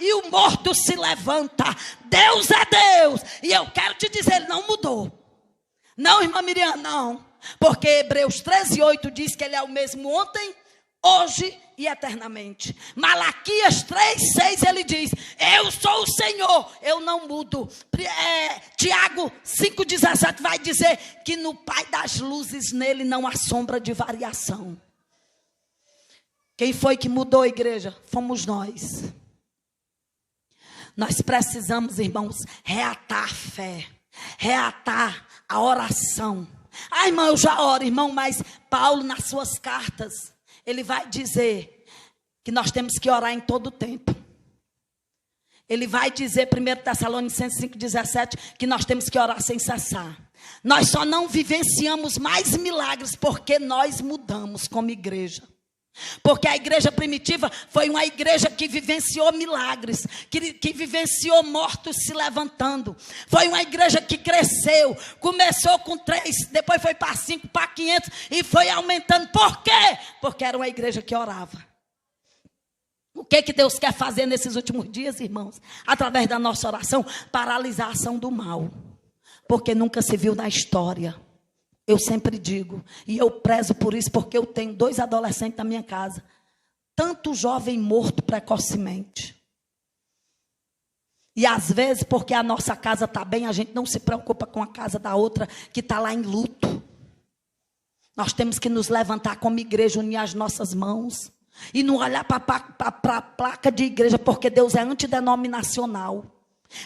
E o morto se levanta. Deus é Deus. E eu quero te dizer, Ele não mudou. Não, irmã Miriam, não. Porque Hebreus 13:8 diz que Ele é o mesmo ontem, hoje e eternamente. Malaquias 3:6 ele diz: eu sou o Senhor, eu não mudo. Tiago 5:17 vai dizer que no Pai das luzes, nele não há sombra de variação. Quem foi que mudou a igreja? Fomos nós. Nós precisamos, irmãos, reatar a fé, reatar a oração. Irmão, eu já oro, irmão, mas Paulo, nas suas cartas, ele vai dizer que nós temos que orar em todo o tempo. Ele vai dizer, 1 Tessalonicenses 5:17, que nós temos que orar sem cessar. Nós só não vivenciamos mais milagres porque nós mudamos como igreja. Porque a igreja primitiva foi uma igreja que vivenciou milagres, que vivenciou mortos se levantando. Foi uma igreja que cresceu, começou com 3, depois foi para 5, para 500 e foi aumentando. Por quê? Porque era uma igreja que orava. O que Deus quer fazer nesses últimos dias, irmãos? Através da nossa oração, paralisar a ação do mal. Porque nunca se viu na história. Eu sempre digo, e eu prezo por isso, porque eu tenho 2 adolescentes na minha casa. Tanto jovem morto precocemente. E às vezes, porque a nossa casa está bem, a gente não se preocupa com a casa da outra que está lá em luto. Nós temos que nos levantar como igreja, unir as nossas mãos. E não olhar para a placa de igreja, porque Deus é antidenominacional.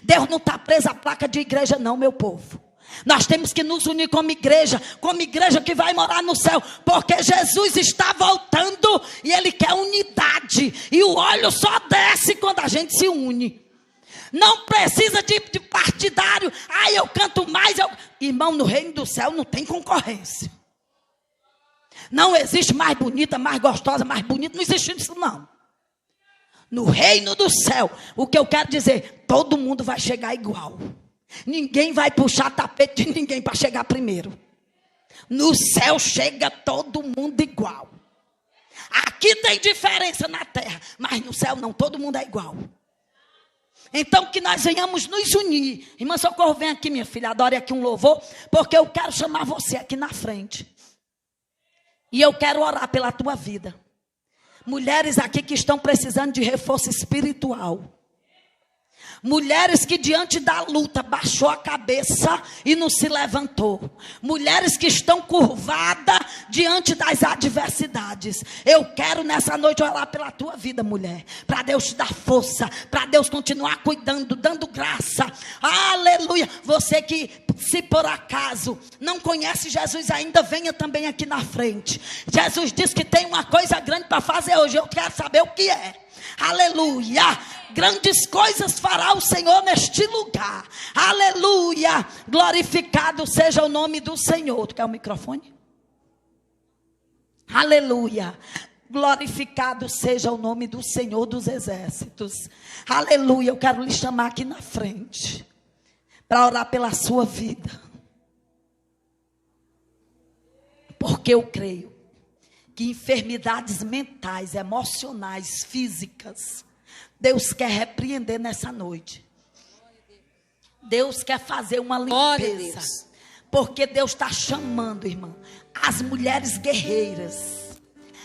Deus não está preso à placa de igreja não, meu povo. Nós temos que nos unir como igreja que vai morar no céu, porque Jesus está voltando e Ele quer unidade. E o óleo só desce quando a gente se une. Não precisa de partidário. Eu canto mais. Irmão, no reino do céu não tem concorrência. Não existe mais bonita, mais gostosa, mais bonita. Não existe isso não. No reino do céu, o que eu quero dizer, todo mundo vai chegar igual. Ninguém vai puxar tapete de ninguém para chegar primeiro. No céu chega todo mundo igual. Aqui tem diferença na terra, mas no céu não, todo mundo é igual. Então que nós venhamos nos unir. Irmã Socorro, vem aqui, minha filha, adore aqui um louvor, porque eu quero chamar você aqui na frente. E eu quero orar pela tua vida. Mulheres aqui que estão precisando de reforço espiritual. Mulheres que diante da luta baixou a cabeça e não se levantou. Mulheres que estão curvadas diante das adversidades. Eu quero nessa noite orar pela tua vida, mulher. Para Deus te dar força. Para Deus continuar cuidando, dando graça. Aleluia. Você que, se por acaso não conhece Jesus ainda, venha também aqui na frente. Jesus disse que tem uma coisa grande para fazer hoje. Eu quero saber o que é. Aleluia. Grandes coisas fará o Senhor neste lugar. Aleluia. Glorificado seja o nome do Senhor. Tu quer o microfone? Aleluia. Glorificado seja o nome do Senhor dos exércitos. Aleluia. Eu quero lhe chamar aqui na frente para orar pela sua vida. Porque eu creio que enfermidades mentais, emocionais, físicas, Deus quer repreender nessa noite. Deus quer fazer uma limpeza. Porque Deus está chamando, irmã, as mulheres guerreiras,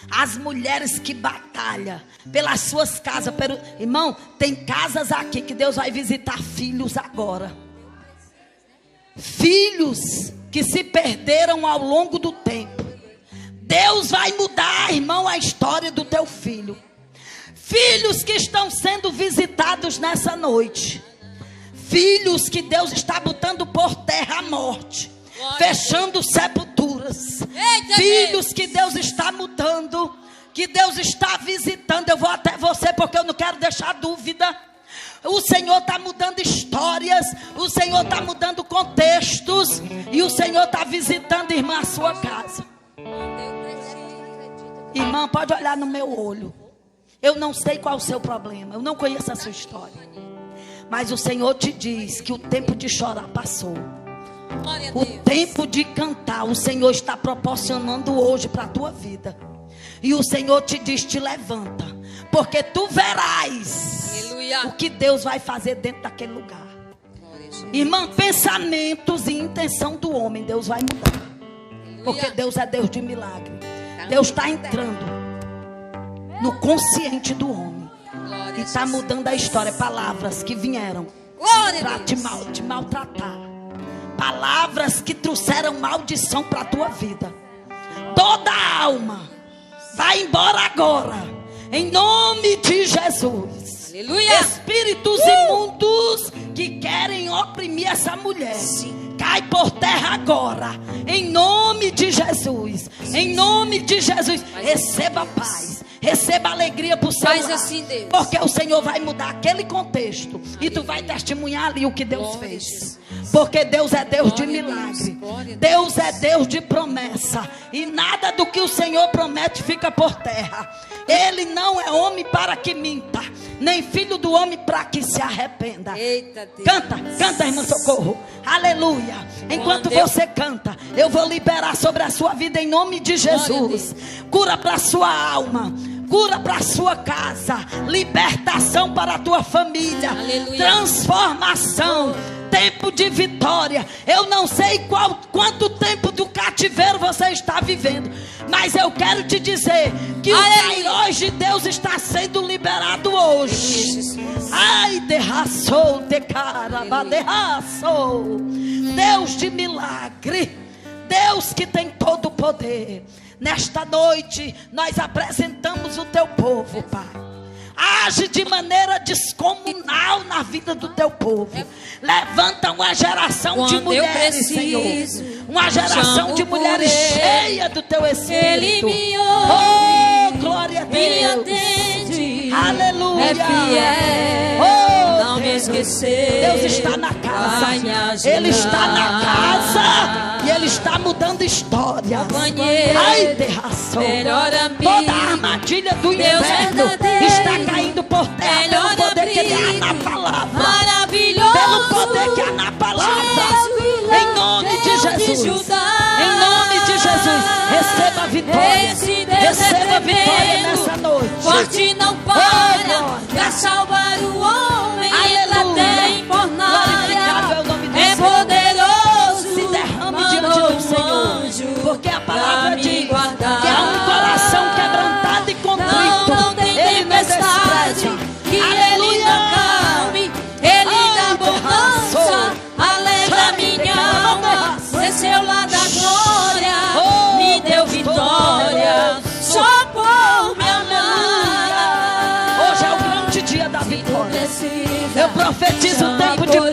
as mulheres que batalham pelas suas casas. Irmão, tem casas aqui que Deus vai visitar filhos agora. Filhos que se perderam ao longo do tempo. Deus vai mudar, irmão, a história do teu filho. Filhos que estão sendo visitados nessa noite. Filhos que Deus está botando por terra a morte. Fechando sepulturas. Filhos que Deus está mudando. Que Deus está visitando. Eu vou até você porque eu não quero deixar dúvida. O Senhor está mudando histórias. O Senhor está mudando contextos. E o Senhor está visitando, irmã, a sua casa. Irmã, pode olhar no meu olho. Eu não sei qual é o seu problema. Eu não conheço a sua história. Mas o Senhor te diz que o tempo de chorar passou. O tempo de cantar, o Senhor está proporcionando hoje para a tua vida. E o Senhor te diz, te levanta. Porque tu verás o que Deus vai fazer dentro daquele lugar. Irmã, pensamentos e intenção do homem, Deus vai mudar. Porque Deus é Deus de milagre. Deus está entrando no consciente do homem. E está mudando a história. Palavras que vieram para te maltratar. Palavras que trouxeram maldição para a tua vida. Toda alma vai embora agora. Em nome de Jesus. Aleluia. Espíritos imundos que querem oprimir essa mulher. Cai por terra agora. Em nome de Jesus. Em nome de Jesus. Receba paz. Receba alegria por seu lar. Assim, Deus. Porque o Senhor vai mudar aquele contexto. E tu vai testemunhar ali o que Deus fez. Porque Deus é Deus de milagre. Deus é Deus de promessa. E nada do que o Senhor promete fica por terra. Ele não é homem para que minta, nem filho do homem para que se arrependa. Eita, Deus. Canta, irmã Socorro. Aleluia. Enquanto você canta, eu vou liberar sobre a sua vida em nome de Jesus. Cura para a sua alma. cura para a sua casa, libertação para a tua família, transformação, tempo de vitória. Eu não sei quanto tempo do cativeiro você está vivendo, mas eu quero te dizer que o Kairos de Deus está sendo liberado hoje. Ai, derraçou, decaraba, derraçou. Deus de milagre, Deus que tem todo o poder. Nesta noite nós apresentamos o teu povo, Pai. Age de maneira descomunal na vida do teu povo. Levanta uma geração de mulheres, Senhor. Uma geração de mulheres cheia do teu Espírito. Ele me ouve, glória a Deus. Me atende, aleluia. É fiel, não me esquecer. Deus está na casa. Ele está na casa e Ele está mudando histórias. Ai, derraçou. Toda a armadilha do inferno está caindo por terra pelo poder que há na palavra. Maravilhoso. Pelo poder que há na palavra. Em nome de Jesus. Em nome de Jesus. Receba a vitória. Receba a vitória nessa noite. Forte não para pra salvar o homem. Aleluia. Tem fornalha. É poderoso. Se derrame diante do Senhor. Porque a palavra diz que há um coração quebrantado e contrito. Não tem tempestade que Ele não calme. Ele dá bonança, alegra minha alma. Desceu lá da glória, me deu vitória. Só por me amar. Hoje é o grande dia da vitória. Eu profetizo um tempo de paz.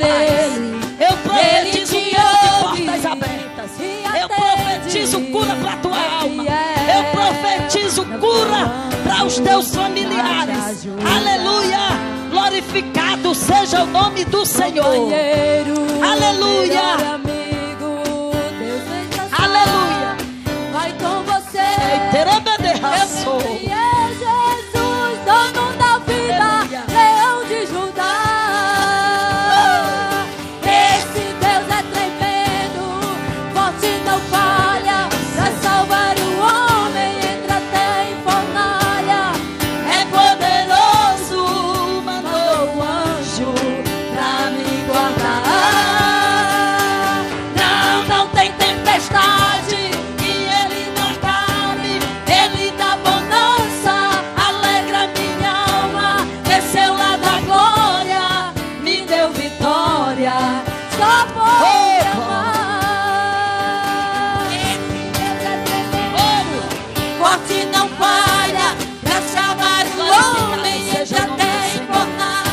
Eu profetizo um tempo de portas abertas. Eu profetizo cura para a tua alma. Eu profetizo cura para os teus familiares. Aleluia. Glorificado seja o nome do Senhor. Aleluia. Aleluia. Vai com você. Eu sei é Jesus, dono da vida, Leão de Judá. Esse Deus é tremendo, forte não falha, pra salvar o homem entra até em fornalha. É poderoso, mandou o anjo pra me guardar. Não tem tempestade que Ele não acabe. Ele dá bonança, alegra minha alma. Desceu lá da glória, me deu vitória. Só por me amar. Esse Deus é tremendo, forte não falha, pra salvar o homem entra até em fornalha.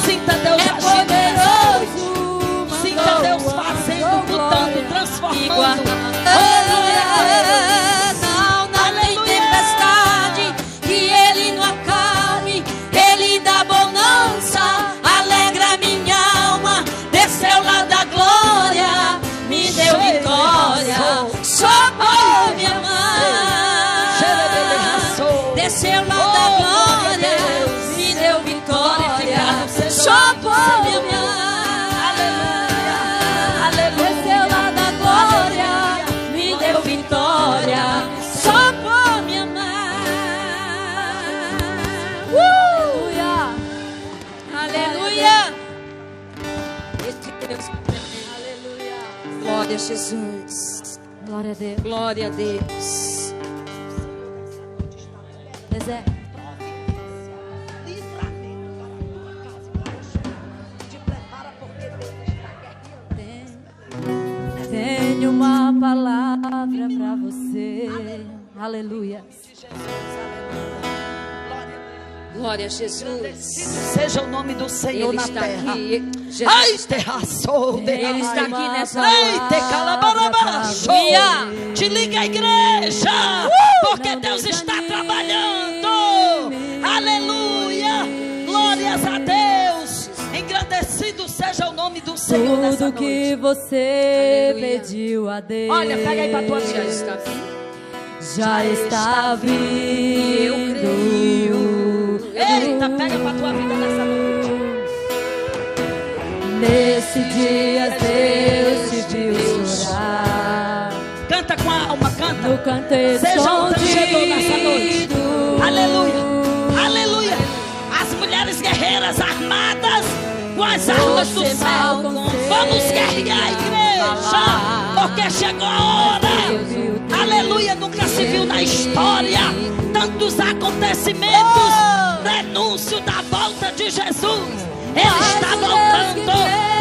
Sinta Deus agindo. Sinta Deus fazendo, mudando, transformando. Não tem tempestade que Ele não acabe. Ele dá bonança, alegra minha alma. Desceu lá da glória, me deu vitória. Só por me amar. Desceu lá da glória, me deu vitória. Só por me amar. Desceu lá da glória, me deu vitória. Só por me amar. Aleluia. Aleluia. Glória a Jesus. Glória a Deus. Glória a Deus. Zé. Tenho uma palavra para você. Aleluia. Glória a Jesus. Seja o nome do Senhor Ele na está terra. aqui. Ai, terraçou. Ele está aqui nessa Ei, te calabarabachou. Te liga a igreja. Porque Deus está trabalhando. Aleluia. Glórias a Deus. Engrandecido seja o nome do Senhor nessa Tudo que noite. você pediu a Deus. Olha, pega aí pra tua vida. Já está vindo. Eu creio. Eita, pega pra tua vida nessa noite. Nesse dia Deus te viu chorar. Canta com a alma, canta. No canteiro Seja um tangedor nessa noite. Aleluia. Aleluia. As mulheres guerreiras armadas com as armas do céu. Vamos guerrear, igreja, porque chegou a hora. Aleluia. Nunca se viu na história tantos acontecimentos. Denúncio da volta de Jesus. Ele está voltando.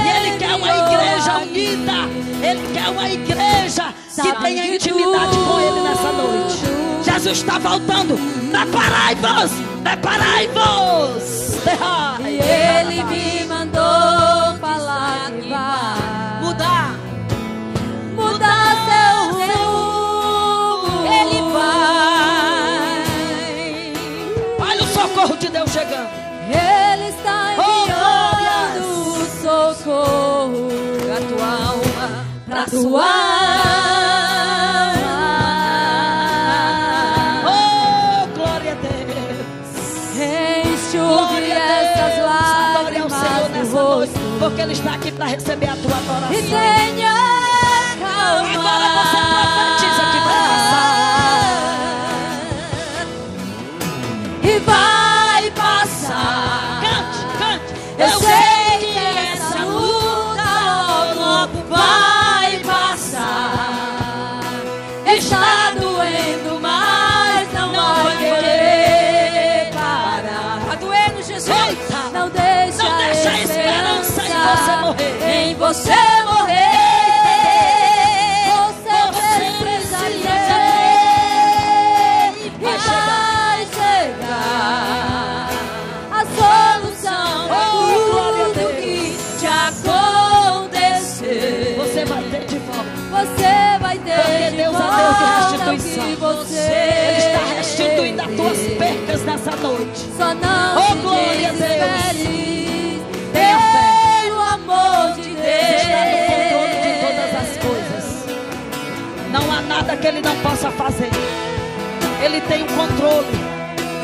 E Ele quer uma igreja unida. Ele quer uma igreja que tenha intimidade com Ele nessa noite. Jesus está voltando. Preparai-vos. Preparai-vos. E Ele me mandou falar que vai mudar seu rumo. Ele vai. Olha o socorro de Deus chegando. Ele está enviando socorro pra tua alma, pra tua alma. Oh, glória a Deus. Enxugue essas Adore ao Senhor lágrimas do nessa noite, rosto porque Ele está aqui para receber a tua e adoração. tenha calma. Agora você profetiza que vai passar. E vai passar. Cante. Eu sei que essa luta logo vai passar. Está doendo, mas não vai querer parar. Está doendo, Jesus? Eita. Não deixa Não deixa a esperança em você morrer. Em você morrer. Você precisa crer e vai chegar a solução para tudo que te acontecer. Você vai ter de volta. Você vai ter Porque de Deus é volta Deus de o restituição. que você Ele está restituindo as tuas percas nessa noite. Só não Oh, se glória a Deus. desespere. Tenha fé. Pelo amor de Deus está no controle de Deus. todas as coisas. Não há nada que Ele não possa fazer. Ele tem o controle.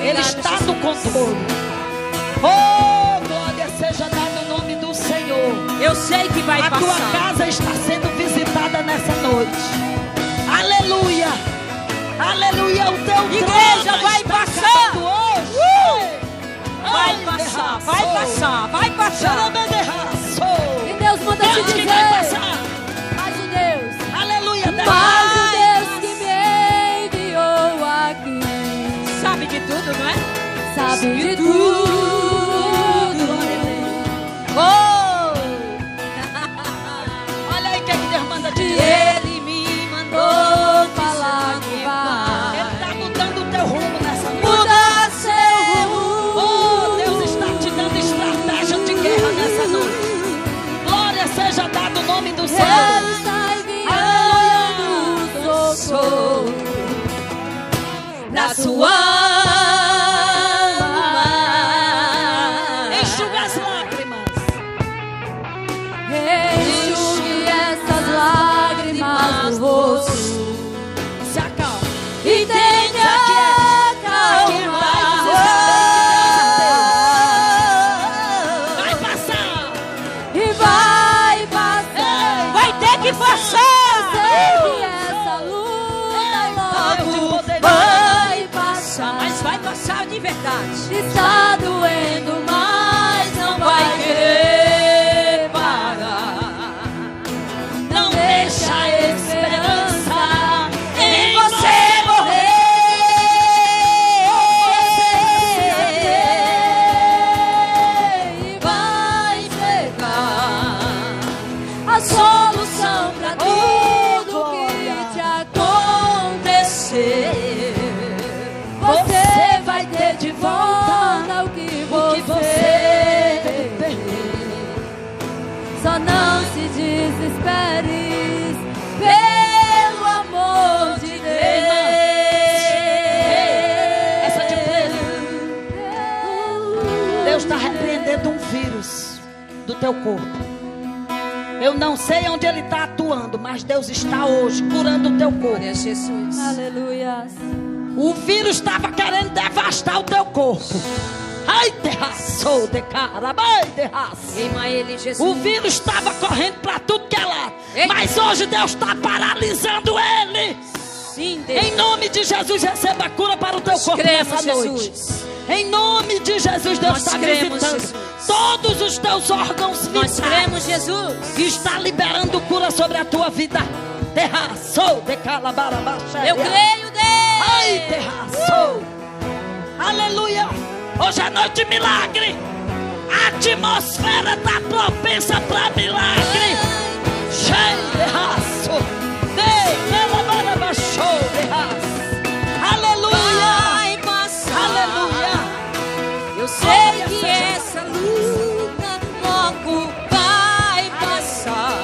Ele está no controle. Oh, glória seja dada no nome do Senhor. Eu sei que vai A tua casa está sendo visitada nessa noite. Aleluia. Aleluia. O teu Igreja trono vai está passar. caindo hoje. Vai Ai, passar, derraçou. vai passar, vai passar. Derraçou. E Deus manda te Deus que dizer. vai passar. Mas o Deus. Aleluia. Mas o Deus que me enviou aqui sabe de tudo, não é? Sabe de tudo. Oh! Olha aí o que é que Deus manda E dizer. Ele me mandou falar que vai Ele está mudando o teu rumo nessa noite. mudar seu rumo. Oh, Deus está te dando estratégia de guerra nessa noite. Glória seja dada o nome do Senhor. Ele está enviando socorro pra sua alma. Enxuga as lágrimas. Enxugue essas lágrimas do rosto Se acalma. e tenha calma. Vai passar. E vai passar. Vai ter que passar. Que essa luta logo vai passar. Mas vai passar de verdade. Está doendo, mas não vai querer parar. Não deixa a esperança em você morrer. E vai chegar a solução pra tudo que te acontecer. Você vai ter de volta o que você perdeu. Só não se desespere, pelo amor de Essa de Deus. Deus está repreendendo um vírus do teu corpo. Eu não sei onde ele está atuando, mas Deus está hoje curando o teu corpo. Jesus. Aleluia. O vírus estava querendo devastar o teu corpo. Ai, derraçou de cara, vai derraçou. Queima ele, Jesus. O vírus estava correndo para tudo que é lado. Mas hoje Deus está paralisando ele. Sim, Deus. Em nome de Jesus, receba a cura para o teu corpo nessa noite. Em nome de Jesus, Deus está visitando todos os teus órgãos vitais. Nós cremos, Jesus. E está liberando cura sobre a tua vida. Terraçou de calabarabaxé. Eu creio, Deus. Ai, terraçou. Aleluia. Hoje é noite de milagre. A atmosfera está propensa para milagre. Cheio de raço. De calabarabaxou de raço. Aleluia. Vai passar. Aleluia. Eu sei que essa luta logo vai passar.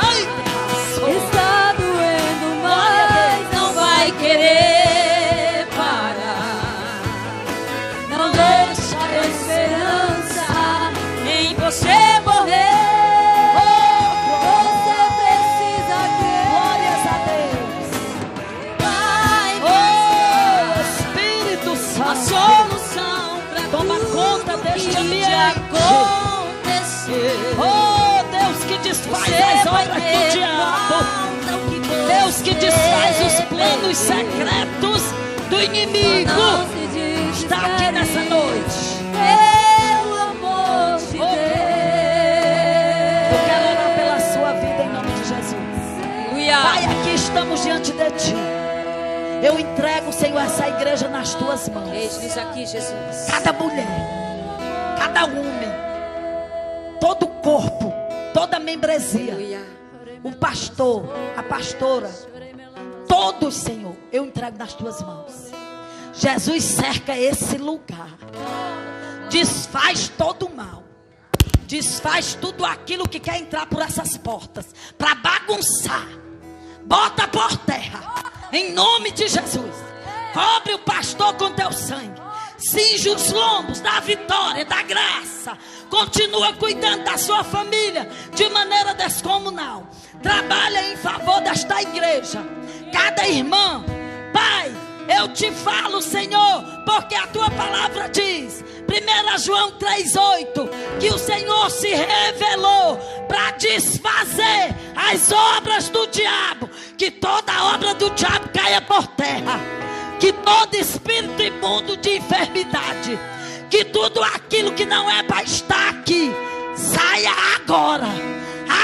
Ai, terraçou. Está doendo, mas não vai querer parar. Não deixa a esperança em você morrer. Você precisa crer. Glórias a Deus. Vai Oh, passar. Espírito A Santo. solução pra Toma tudo conta deste que ambiente. te acontecer. Oh, Deus que desfaz as obras do diabo. Deus que desfaz os planos secretos do inimigo. Está aqui nessa noite. Pelo amor de Oh, Deus. Eu quero orar pela sua vida em nome de Jesus. Aleluia. Pai, aqui estamos diante de Ti. Eu entrego, Senhor, essa igreja nas Tuas mãos. Eis-nos aqui, Jesus. Cada mulher, cada homem, todo o corpo, toda a membresia, Aleluia. o pastor, a pastora, todos, Senhor, eu entrego nas Tuas mãos. Jesus, cerca esse lugar, desfaz todo o mal, desfaz tudo aquilo que quer entrar por essas portas para bagunçar, bota por terra, em nome de Jesus. Cobre o pastor com teu sangue, cinge os lombos da vitória, da graça. Continua cuidando da sua família de maneira descomunal. Trabalha em favor desta igreja, cada irmã. Pai, eu te falo, Senhor, porque a tua palavra diz, 1 João 3,8, que o Senhor se revelou para desfazer as obras do diabo, que toda obra do diabo caia por terra, que todo espírito imundo de enfermidade, que tudo aquilo que não é para estar aqui, saia agora,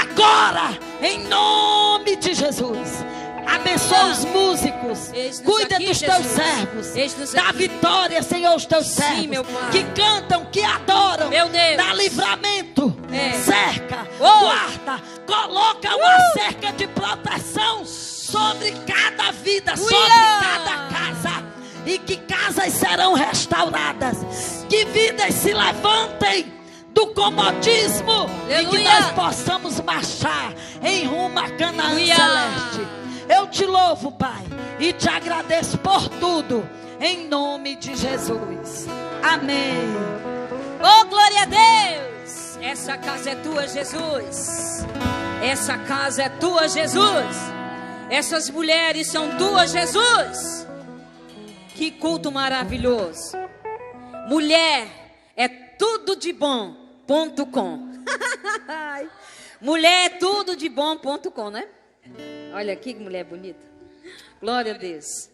agora, em nome de Jesus. Abençoa os músicos, cuida aqui, dos teus Jesus. servos, Eis-nos dá aqui. vitória, Senhor, aos teus servos, meu Pai. que cantam, que adoram, Meu Deus. dá livramento, É. cerca, Oh. guarda, coloca uma cerca de proteção sobre cada vida, sobre cada casa, e que casas serão restauradas, que vidas se levantem do comodismo, e que Aleluia. nós possamos marchar em rumo a Canaã Aleluia. celeste. Eu te louvo, Pai, e te agradeço por tudo, em nome de Jesus. Amém. Oh, glória a Deus. Essa casa é tua, Jesus. Essa casa é tua, Jesus. Essas mulheres são tuas, Jesus. Que culto maravilhoso. Mulher é tudo de bom.com. Mulher é tudo de bom.com, né? Olha aqui que mulher bonita. Glória a Deus.